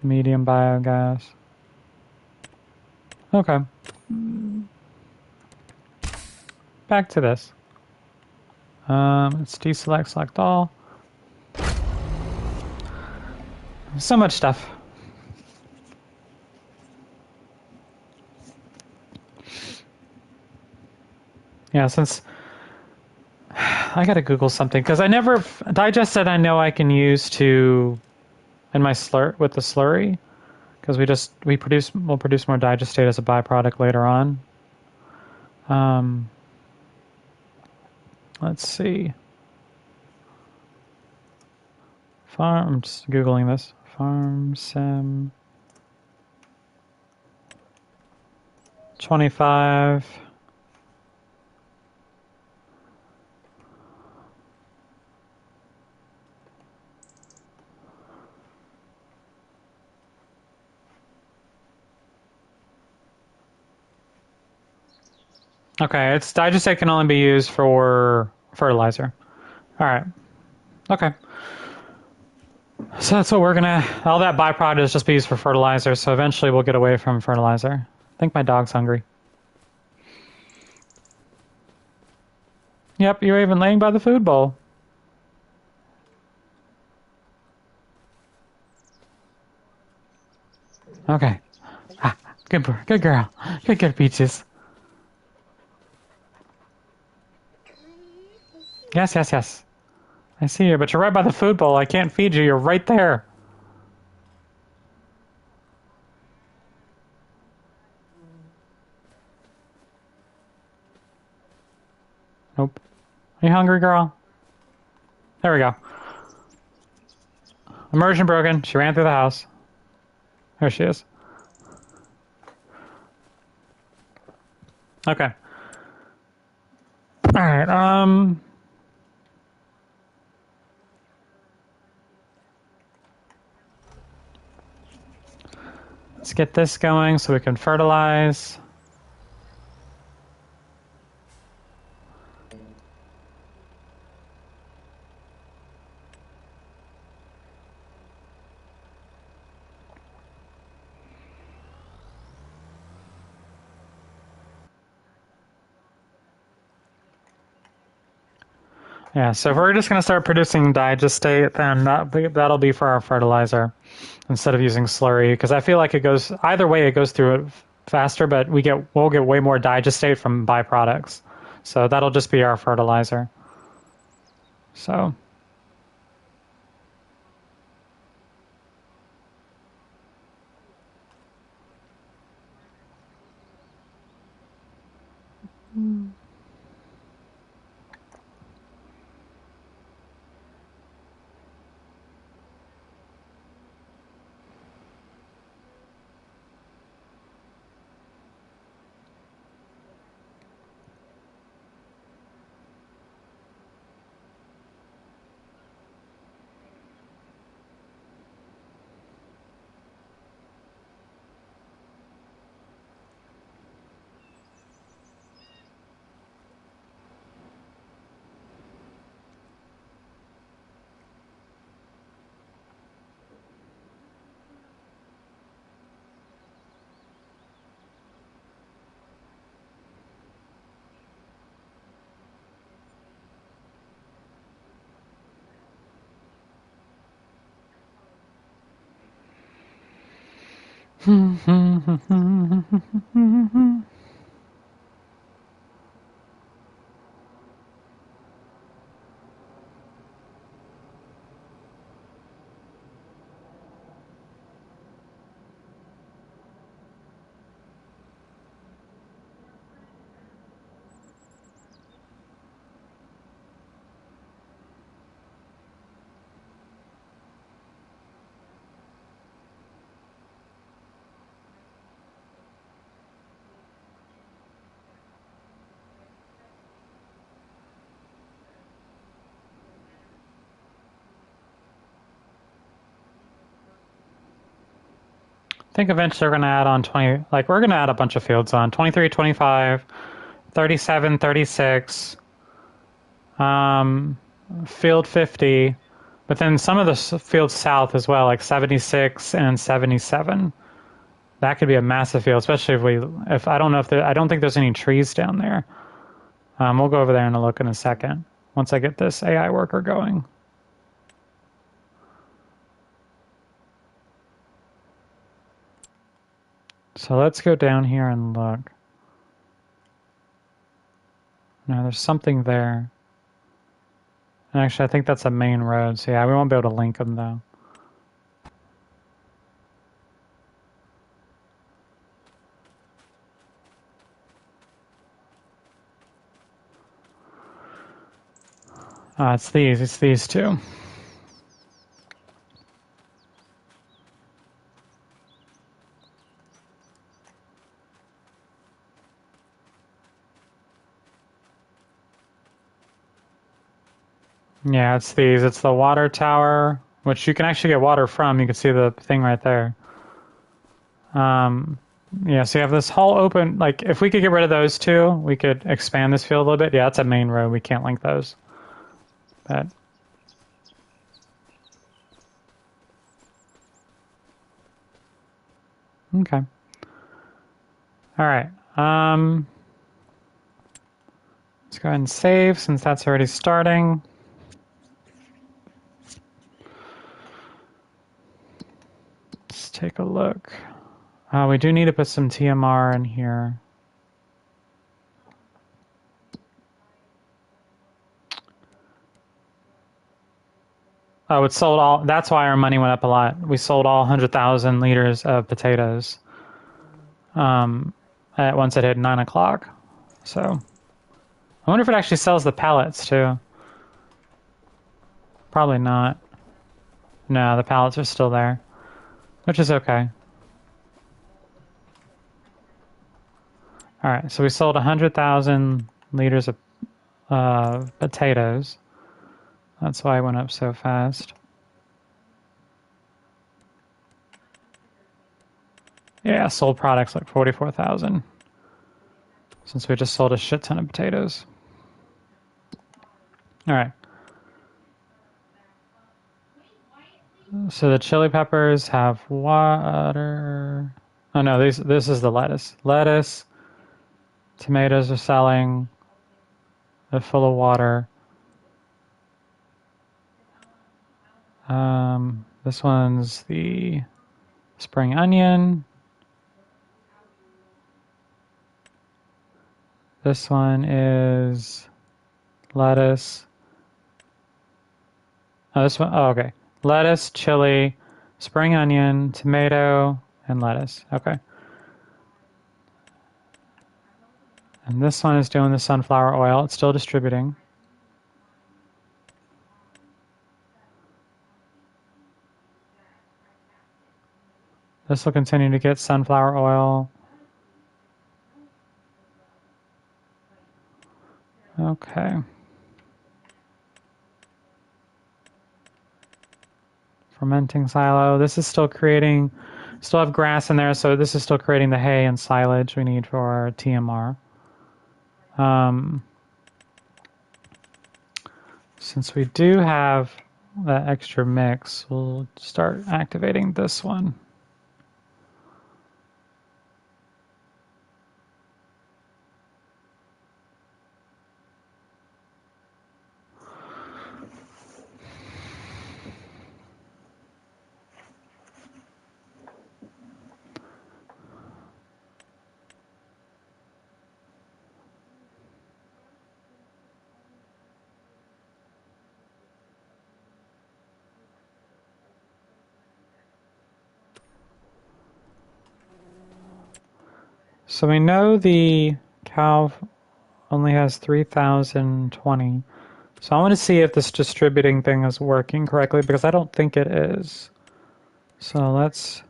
Medium biogas. Okay. Back to this. Let's deselect, select all. So much stuff. Yeah, since I gotta Google something because I never digested. I know I can use to in my slur with the slurry because we'll produce more digestate as a byproduct later on. Let's see. I'm just Googling this. Farm Sim 25. Okay, it's digestate can only be used for fertilizer. All right. Okay. So that's what we're gonna. All that byproduct is just be used for fertilizer. So eventually we'll get away from fertilizer. I think my dog's hungry. Yep, you're even laying by the food bowl. Okay. Ah, good girl. Good Peaches. Yes. I see you, but you're right by the food bowl. I can't feed you. You're right there. Nope. Are you hungry, girl? There we go. Immersion broken. She ran through the house. There she is. Okay. All right. Let's get this going so we can fertilize. Yeah, so if we're just going to start producing digestate, then that'll be for our fertilizer instead of using slurry, because I feel like it goes either way. It goes through it faster, but we'll get way more digestate from byproducts. So that'll just be our fertilizer. So. I think eventually we're going to add on 20, like we're going to add a bunch of fields on 23, 25, 37, 36, field 50, but then some of the fields south as well, like 76 and 77. That could be a massive field, especially if I don't know if I don't think there's any trees down there. We'll go over there and look in a second once I get this AI worker going. So let's go down here and look. No, there's something there. Actually, I think that's a main road, so yeah, we won't be able to link them though. It's these two. Yeah, it's these. It's the water tower, which you can actually get water from. You can see the thing right there. Yeah, so you have this whole open, like, if we could get rid of those two, we could expand this field a little bit. Yeah, that's a main road. We can't link those. But okay. All right. Let's go ahead and save since that's already starting. Let's take a look. We do need to put some TMR in here. Oh, it sold all. That's why our money went up a lot. We sold all 100,000 liters of potatoes at once it hit 9 o'clock. So I wonder if it actually sells the pallets too. Probably not. No, the pallets are still there, which is okay. All right, so we sold 100,000 liters of potatoes. That's why it went up so fast. Yeah, sold products like 44,000 since we just sold a shit ton of potatoes. All right. So the chili peppers have water. Oh no, this is the lettuce. Lettuce, tomatoes are selling. They're full of water. This one's the spring onion. This one is lettuce. Oh, this one. Oh, okay. Lettuce, chili, spring onion, tomato, and lettuce. Okay. And this one is doing the sunflower oil. It's still distributing. This will continue to get sunflower oil. Okay. Fermenting silo. This is still creating, still have grass in there, so this is still creating the hay and silage we need for our TMR. Since we do have that extra mix, we'll start activating this one. So we know the cow only has 3,020. So I want to see if this distributing thing is working correctly because I don't think it is. So let's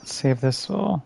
see if this will.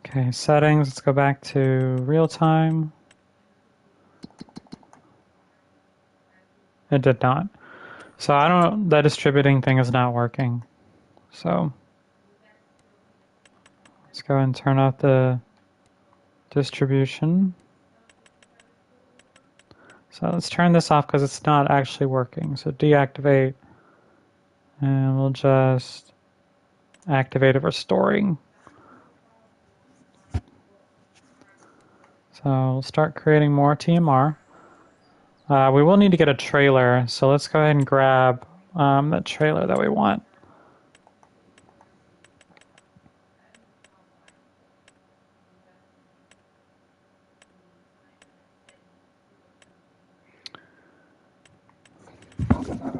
Okay, settings. Let's go back to real time. It did not. So I don't. The distributing thing is not working. So let's go and turn off the distribution. So let's turn this off because it's not actually working. So deactivate, and we'll just activate it for storing. So we'll start creating more TMR. We will need to get a trailer, so let's go ahead and grab the trailer that we want.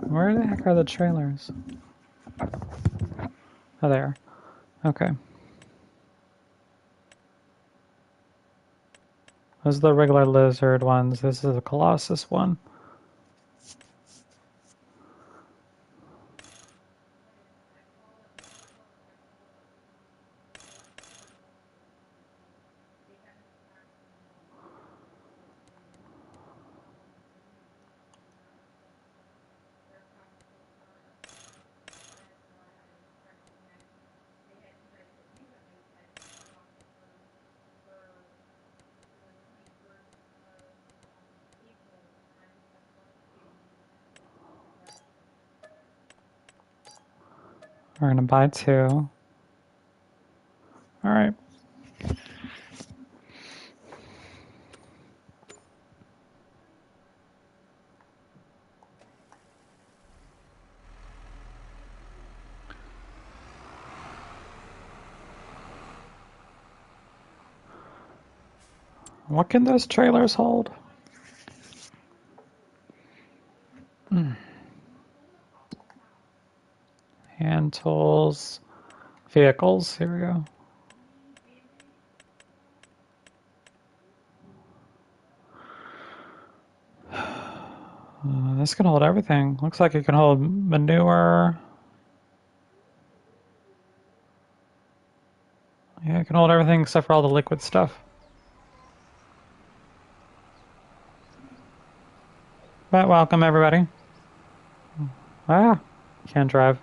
Where the heck are the trailers? Oh, there. Okay. Those are the regular lizard ones. This is a Colossus one. We're going to buy 2. All right. What can those trailers hold? Hand tools, vehicles. Here we go. This can hold everything. Looks like it can hold manure. Yeah, it can hold everything except for all the liquid stuff. But welcome, everybody. Ah, can't drive.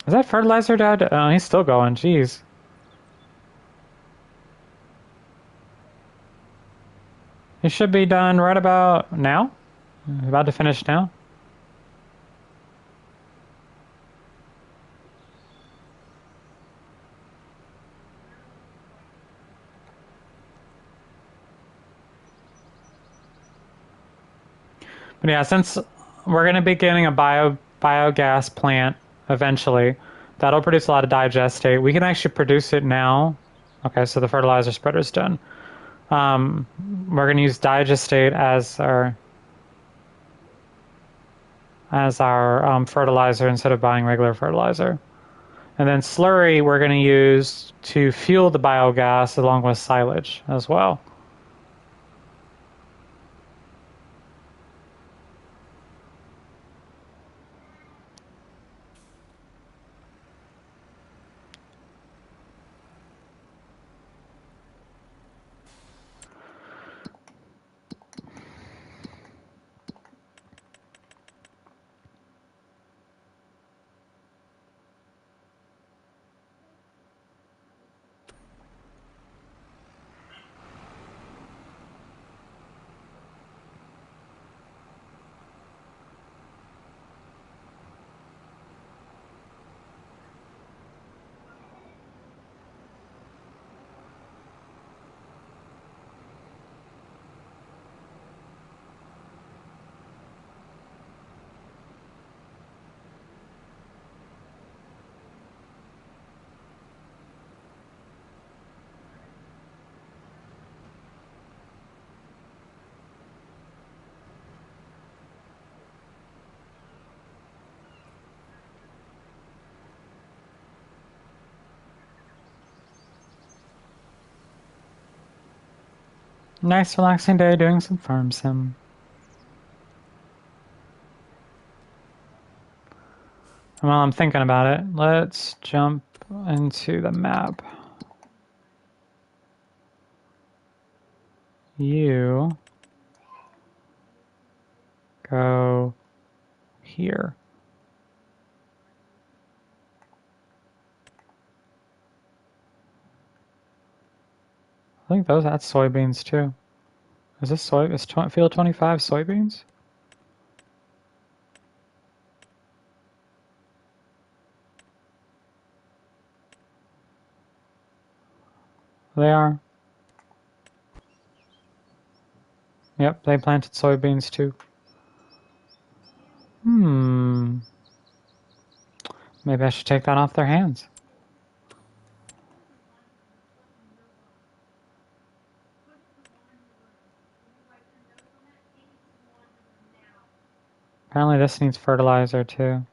Is that fertilizer dead? Oh, he's still going. Jeez. He should be done right about now. He's about to finish now. But yeah, since we're going to be getting a biogas plant eventually, that'll produce a lot of digestate. We can actually produce it now. Okay, so the fertilizer spreader's done. We're going to use digestate as our fertilizer instead of buying regular fertilizer. And then slurry we're going to use to fuel the biogas along with silage as well. Nice relaxing day doing some farm sim. And while I'm thinking about it, let's jump into the map. You go here. I think that's soybeans too. Is this field 25 soybeans? They are. Yep, they planted soybeans too. Maybe I should take that off their hands. Apparently this needs fertilizer too.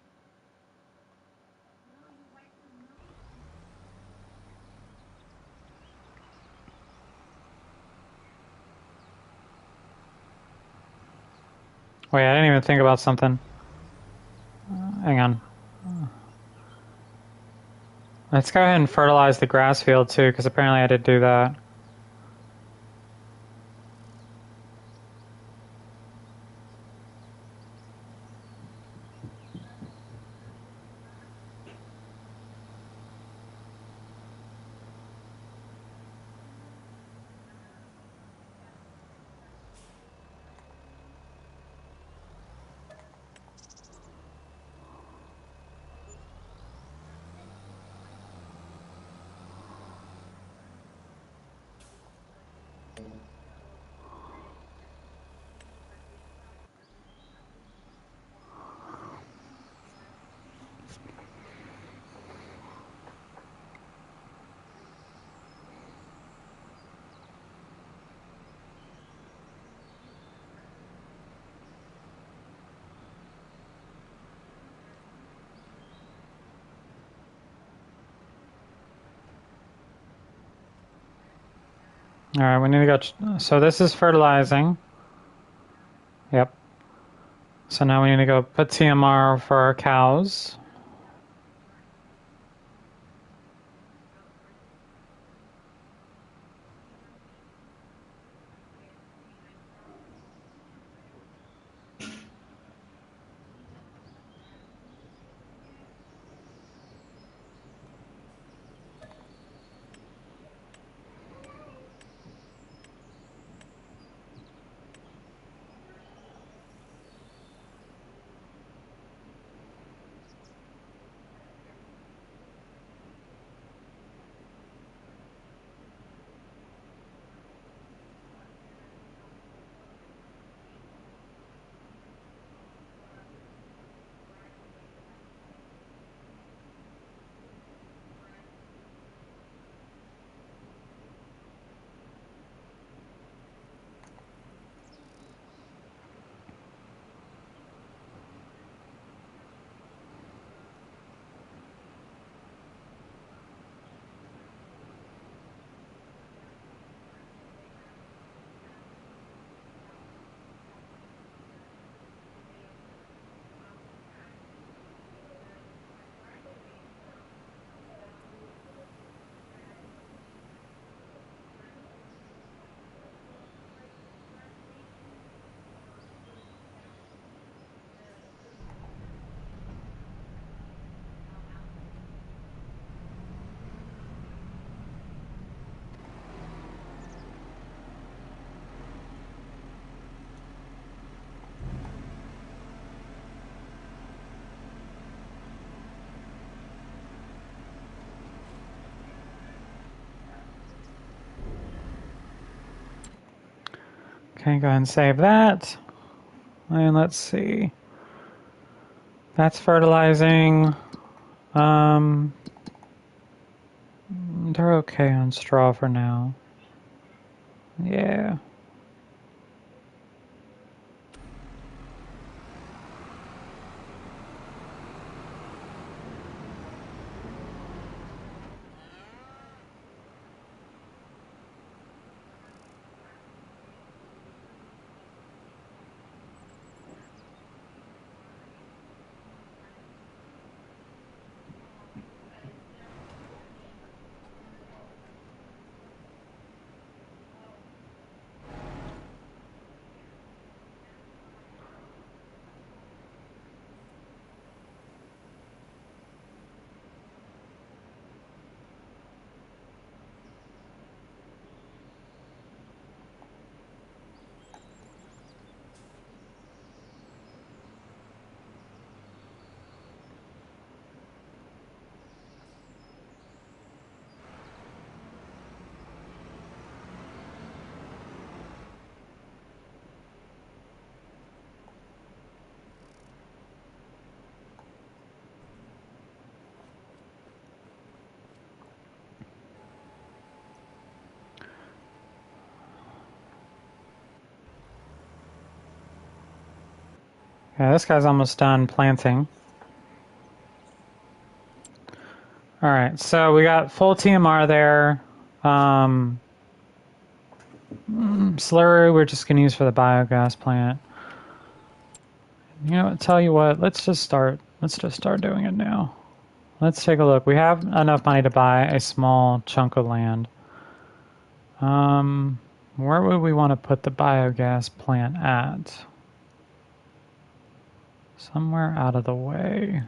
Wait, I didn't even think about something. Hang on. Let's go ahead and fertilize the grass field too, because apparently I did do that. All right, we need to go. So this is fertilizing. Yep. So now we need to go put TMR for our cows. Okay, go ahead and save that. And let's see. That's fertilizing. They're okay on straw for now. Yeah. Okay, this guy's almost done planting. All right, so we got full TMR there. Slurry, we're just gonna use for the biogas plant. You know what? Tell you what. Let's just start doing it now. Let's take a look. We have enough money to buy a small chunk of land. Where would we want to put the biogas plant at? Somewhere out of the way.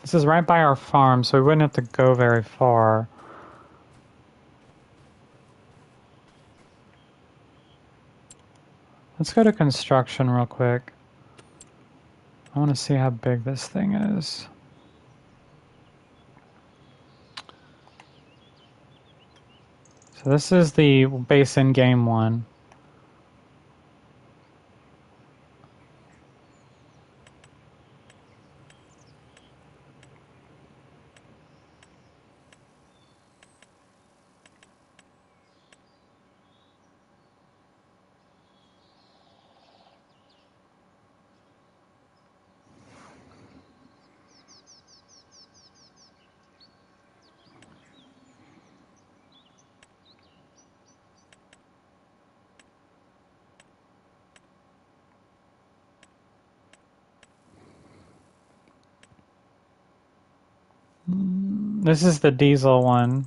This is right by our farm, so we wouldn't have to go very far. Let's go to construction real quick. I want to see how big this thing is. So this is the base in-game one. This is the diesel one.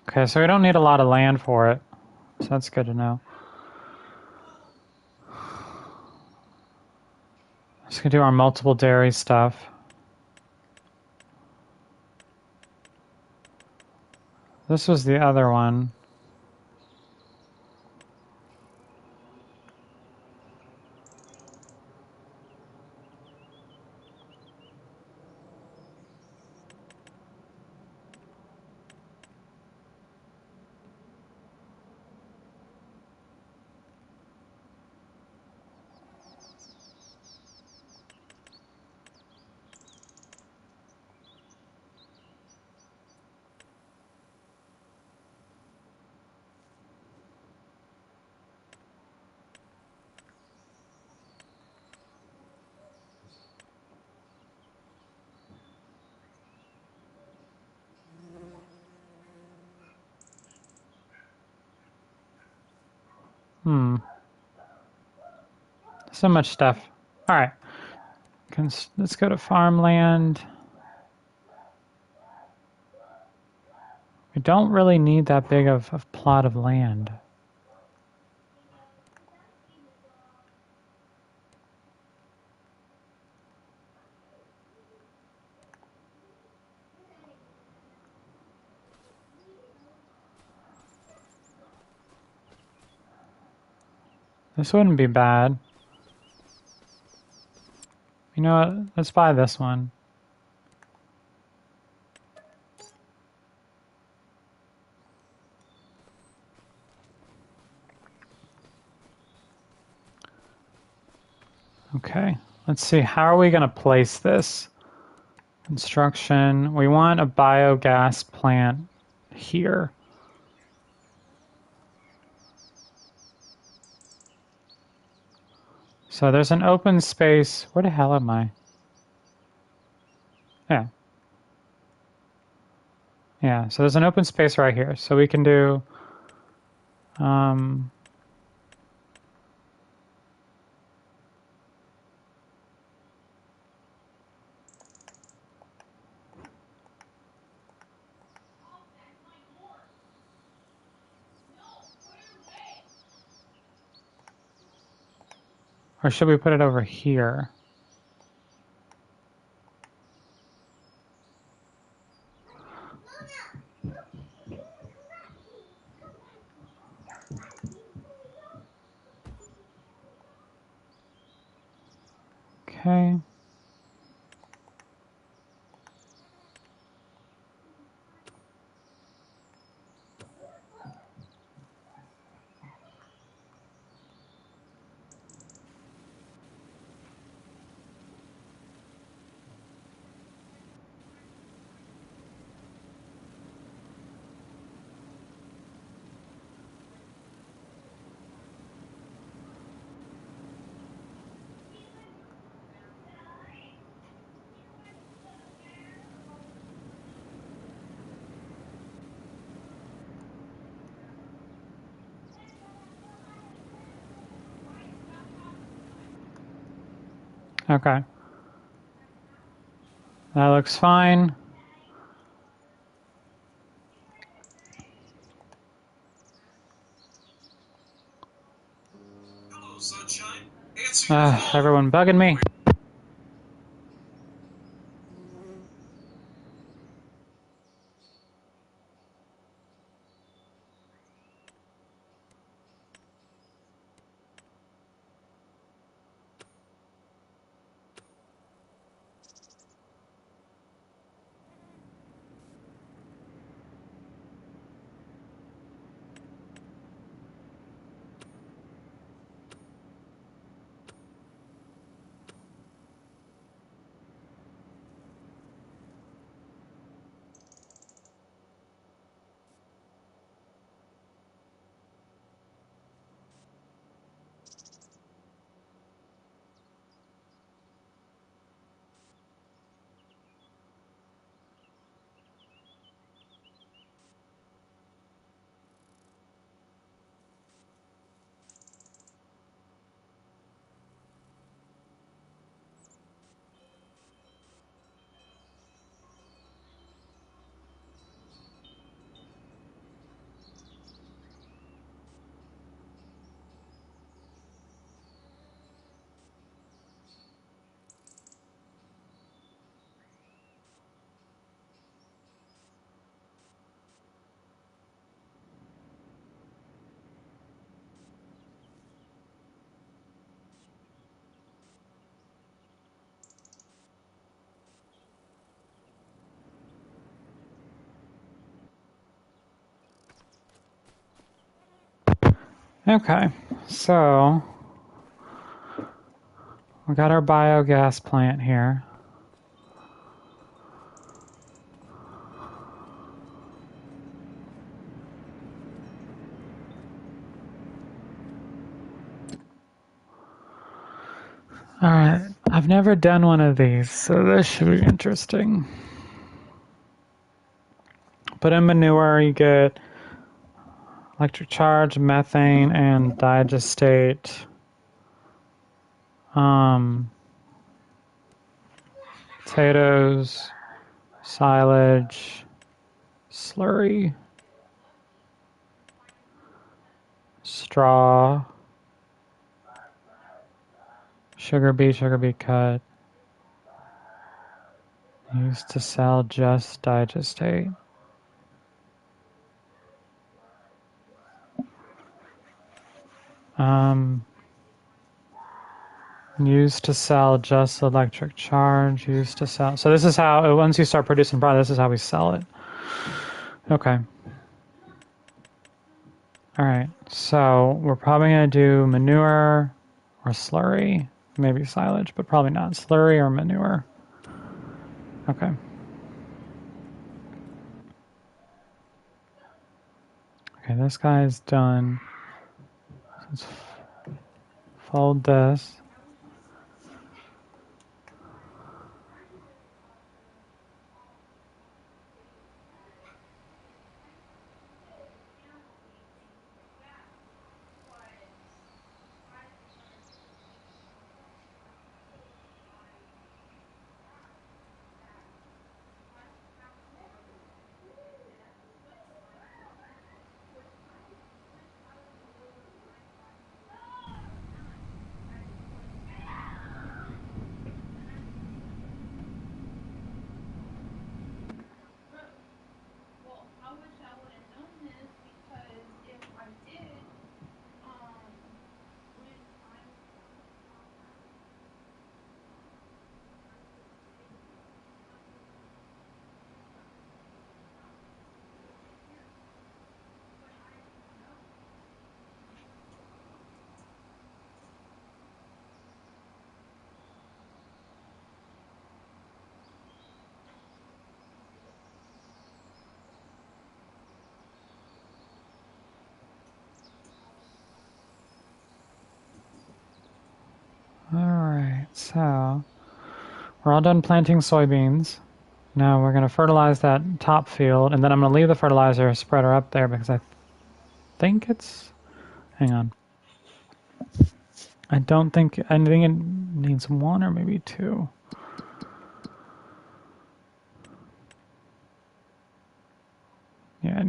Okay, so we don't need a lot of land for it. So that's good to know. Just gonna do our multiple dairy stuff. This was the other one. So much stuff. All right. Let's go to farmland. We don't really need that big of plot of land. This wouldn't be bad. You know what? Let's buy this one. Okay. Let's see. How are we going to place this? Construction. We want a biogas plant here. So there's an open space. Where the hell am I? Yeah. Yeah, so there's an open space right here. So we can do, or should we put it over here? Okay. Okay. That looks fine. Hello, sunshine. Answer your phone. Everyone bugging me. Okay, so we got our biogas plant here. All right, I've never done one of these, so this should be interesting. Put in manure, you get electric charge, methane, and digestate. Potatoes, silage, slurry, straw, sugar beet cut. Used to sell just digestate. Used to sell just electric charge. Used to sell. So this is how, once you start producing product, this is how we sell it. Okay. All right. So we're probably going to do manure or slurry. Maybe silage, but probably not. Slurry or manure. Okay. Okay, this guy's done. Let's fold this. Alright, so we're all done planting soybeans. Now we're going to fertilize that top field, and then I'm going to leave the fertilizer spreader up there because I think it's... Hang on. I think it needs one or maybe two. Yeah, it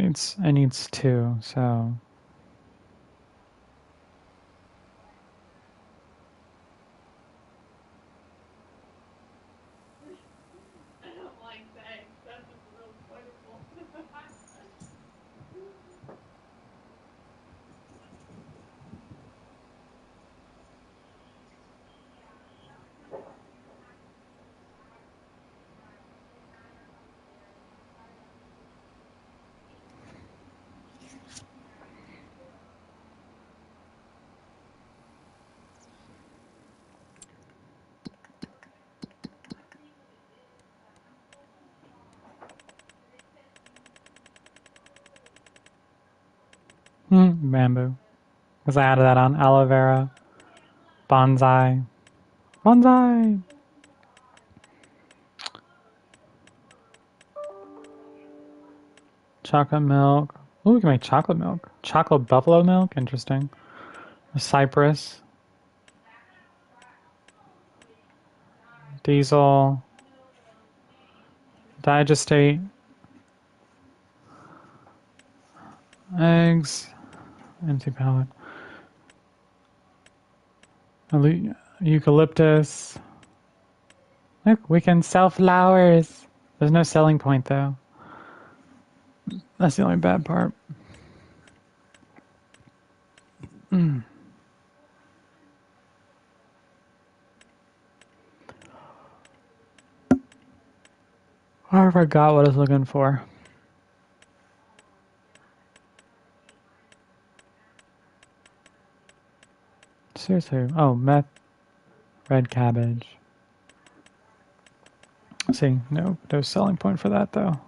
needs two, so... I don't like that. That's just real wonderful. Bamboo. Because I added that on. Aloe vera. Bonsai. Bonsai! Chocolate milk. Ooh, we can make chocolate milk. Chocolate buffalo milk? Interesting. Cypress. Diesel. Digestate. Eggs. Empty palette. Eucalyptus. Look, we can sell flowers. There's no selling point though. That's the only bad part. I forgot what I was looking for. Seriously. Oh, meth. Red cabbage. See, no selling point for that though.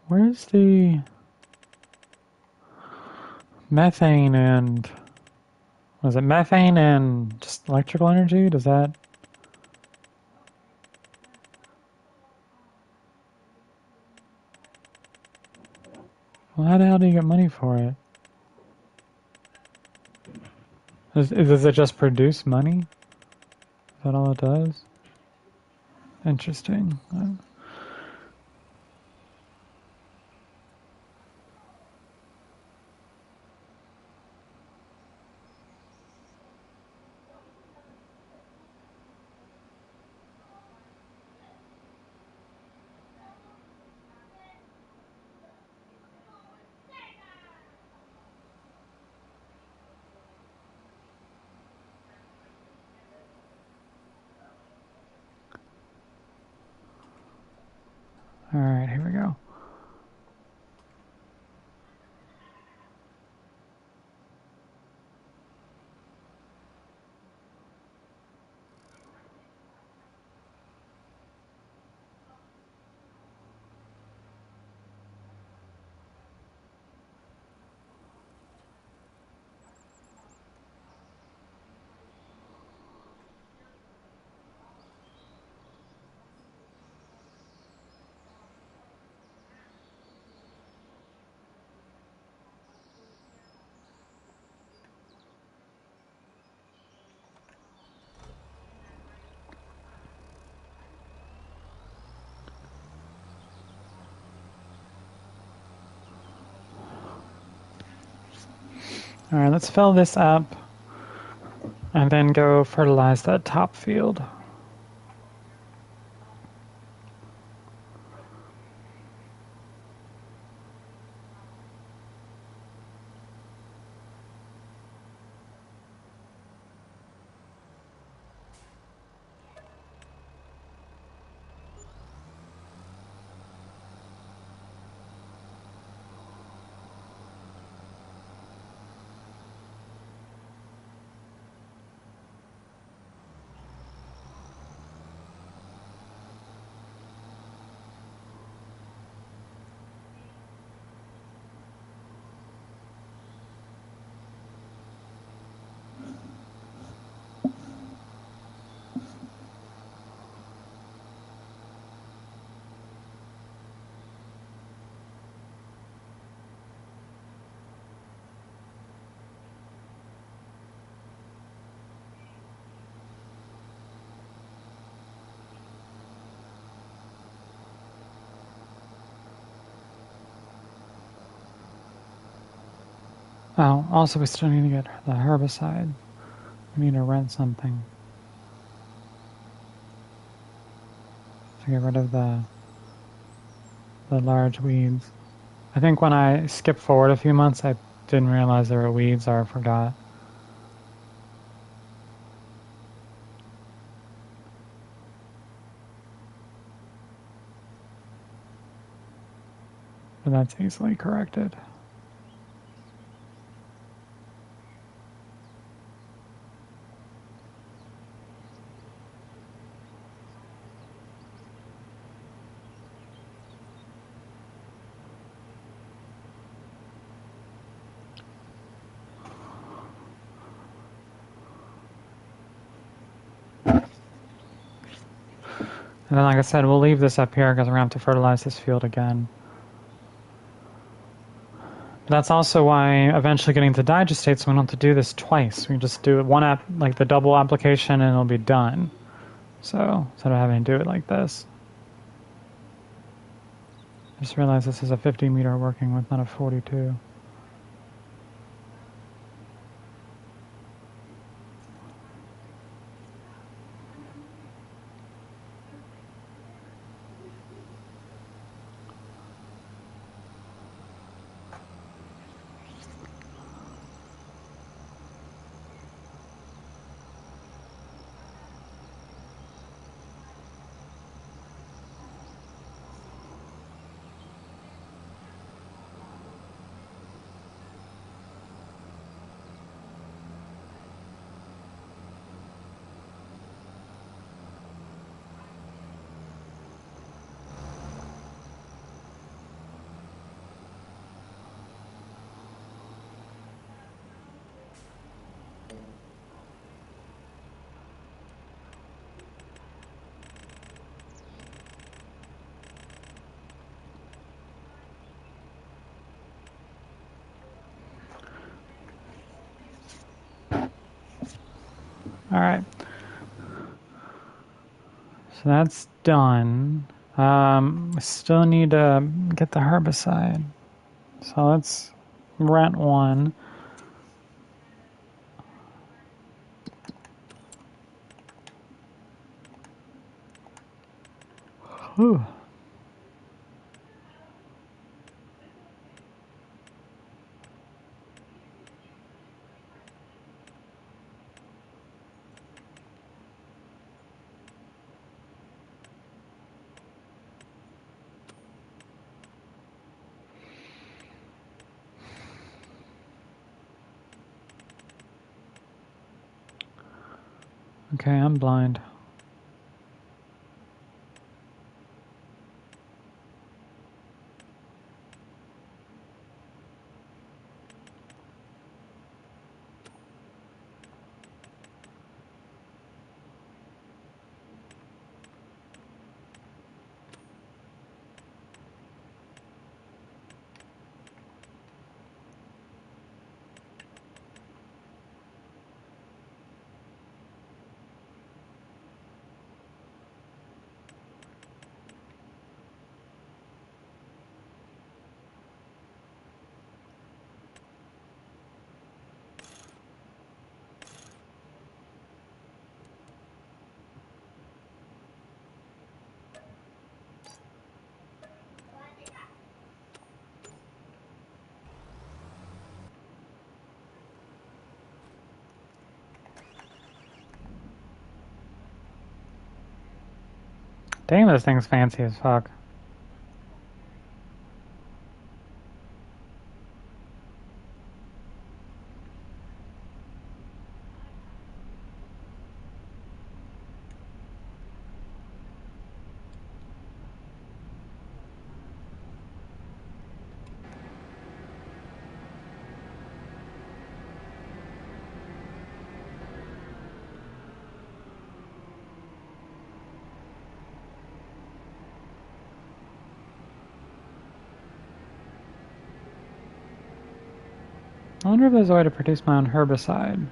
Where's the methane and... Was it methane and just electrical energy? Does that... Well, how the hell do you get money for it? Does it just produce money? Is that all it does? Interesting. Alright, here we go. Alright, let's fill this up and then go fertilize that top field. Oh, also we still need to get the herbicide. We need to rent something to get rid of the large weeds. I think when I skipped forward a few months, I didn't realize there were weeds, or I forgot. But that's easily corrected. And then, like I said, we'll leave this up here because we're going to have to fertilize this field again. But that's also why eventually getting to digestate, so we don't have to do this twice. We just do it one app, like the double application, and it'll be done. So instead of having to do it like this. I just realized this is a 50 meter working with, not a 42. All right. So that's done. We still need to get the herbicide. So let's rent one. Whew. Okay, I'm blind. Damn, this thing's fancy as fuck. I wonder if there's a way to produce my own herbicide.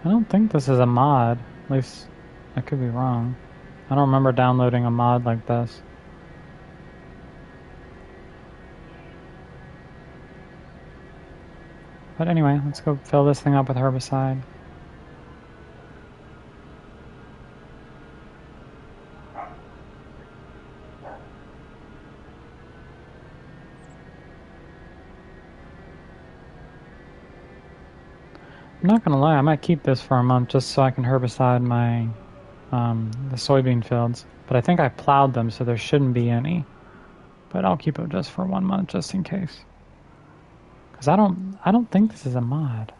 I don't think this is a mod. At least I could be wrong. I don't remember downloading a mod like this. But anyway, let's go fill this thing up with herbicide. I'm not gonna lie, I might keep this for a month just so I can herbicide my the soybean fields. But I think I plowed them, so there shouldn't be any. But I'll keep it just for 1 month, just in case. Cause I don't think this is a mod.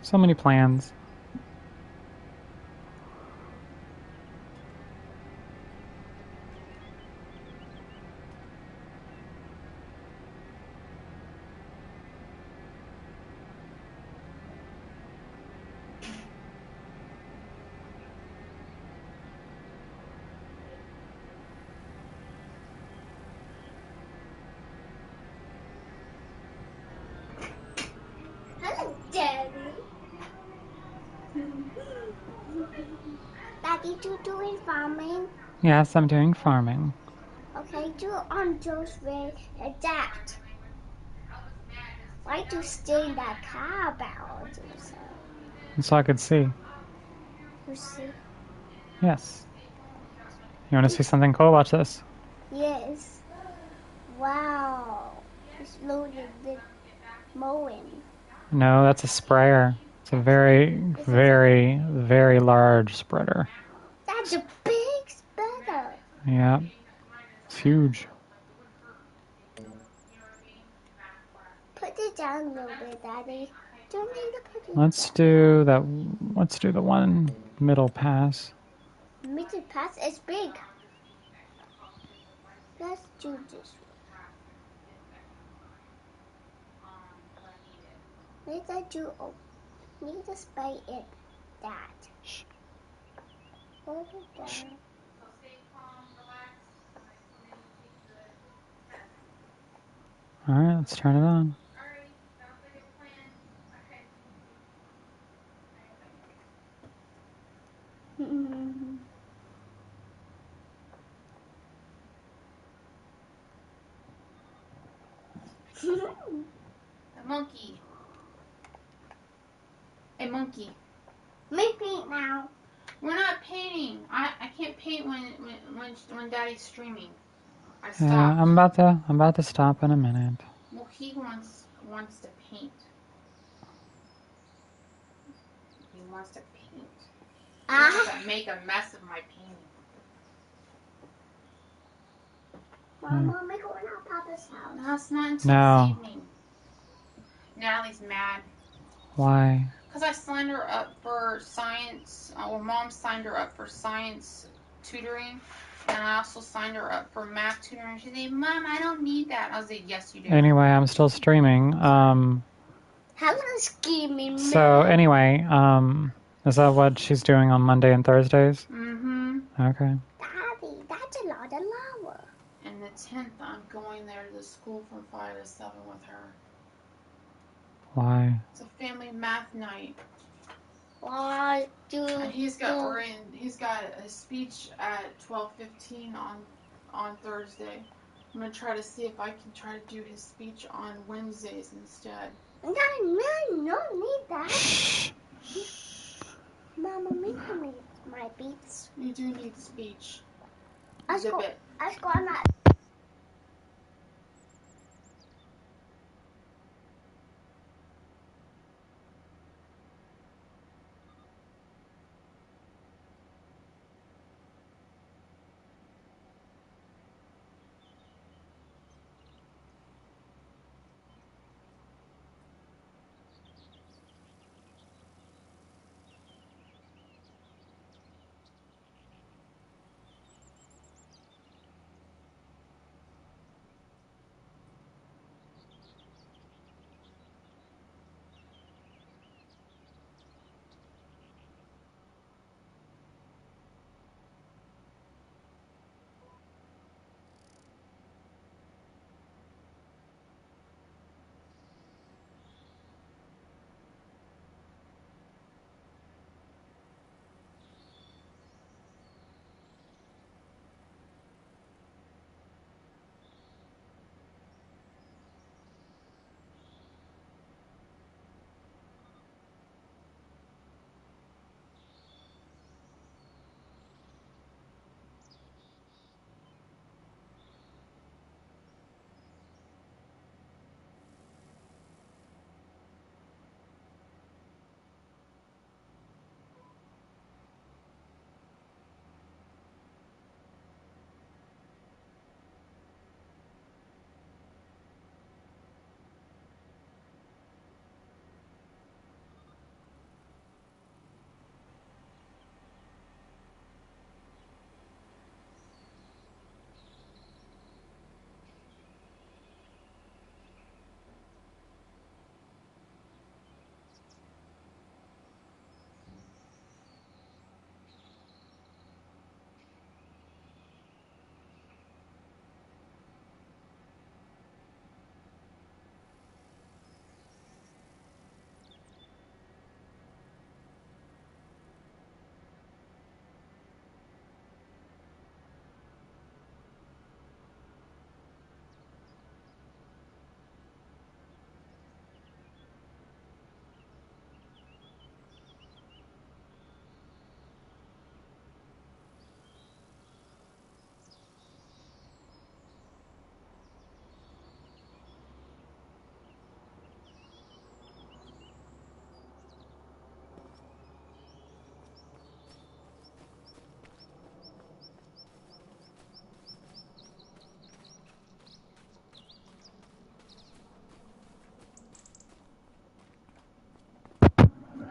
So many plans. Hello, Daddy. Daddy, you doing farming? Yes, I'm doing farming. Okay, do on Joe's way adapt. Why do you stay in that car barrel, Joseph? So I could see. You see? Yes. You want to see something cool? Watch this. Yes. Wow. It's loaded with mowing. No, that's a sprayer. It's a very, very, very large spreader. That's a big spreader. Yeah. It's huge. Put it down a little bit, Daddy. Don't need to put it Let's do that. Let's do the one middle pass. middle pass is big. Let's do this one. Need to do need to spray it that. Hold it down. Alright, let's turn it on. A monkey. A monkey. Make paint now. We're not painting. I can't paint when Daddy's streaming. I stopped. Yeah, I'm about to stop in a minute. Well, he wants to paint. He wants to paint. He wants to make a mess of my painting. Mama, make it when our Papa's house. No, it's not until No. this evening. Natalie's mad. Why? Because I signed her up for science, or Mom signed her up for science tutoring, and I also signed her up for math tutoring. She said, Mom, I don't need that. I was like, yes, you do. Anyway, I'm still streaming. Hello, scheming man. So anyway, is that what she's doing on Monday and Thursdays? Mm-hmm. Okay. Daddy, that's a lot of lava. And the 10th, I'm going there to the school from 5 to 7 with her. Why? It's a family math night. Why do And he's got a speech at 12:15 on Thursday. I'm gonna try to see if I can try to do his speech on Wednesdays instead. No, no need that. Mama, make me my beats. You do need speech. Let's go. Exhibit. Let's go on that.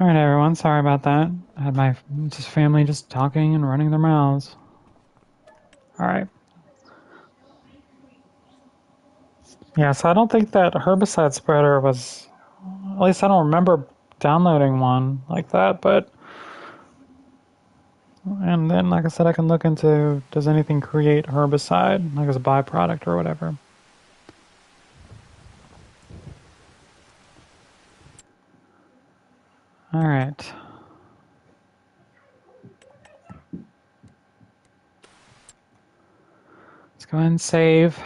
All right, everyone. Sorry about that. I had my family just talking and running their mouths. All right. Yeah, so I don't think that herbicide spreader was, at least I don't remember downloading one like that, but, and then, like I said, I can look into, does anything create herbicide, like as a byproduct or whatever. All right. Let's go ahead and save.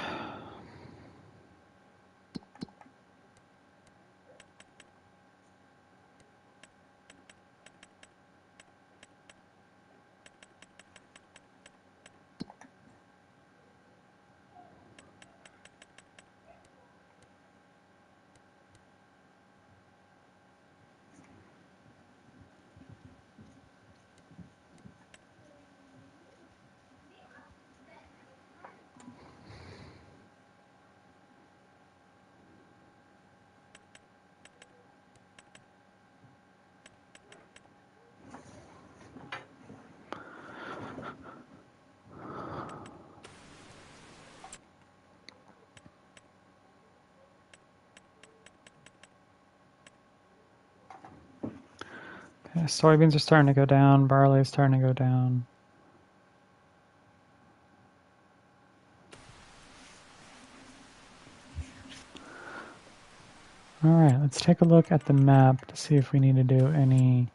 Okay, soybeans are starting to go down, barley is starting to go down. All right, let's take a look at the map to see if we need to do any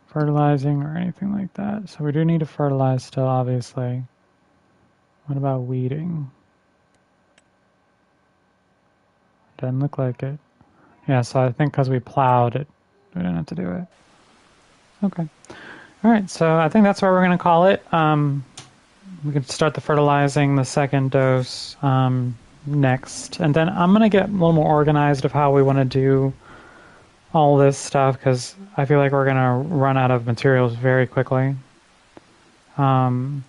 fertilizing or anything like that. So we do need to fertilize still, obviously. What about weeding? Doesn't look like it. Yeah, so I think because we plowed it, we didn't have to do it. Okay. All right, so I think that's where we're going to call it. We can start the fertilizing, the second dose next. And then I'm going to get a little more organized of how we want to do all this stuff because I feel like we're going to run out of materials very quickly. But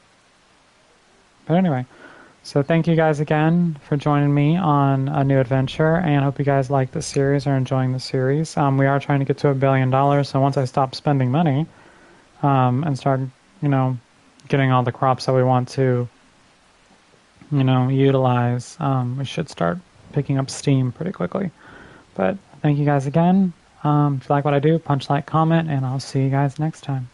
anyway, so thank you guys again for joining me on a new adventure, and I hope you guys like the series or enjoying the series. We are trying to get to $1 billion, so once I stop spending money and start, getting all the crops that we want to, utilize, we should start picking up steam pretty quickly. But thank you guys again. If you like what I do, punch, like, comment, and I'll see you guys next time.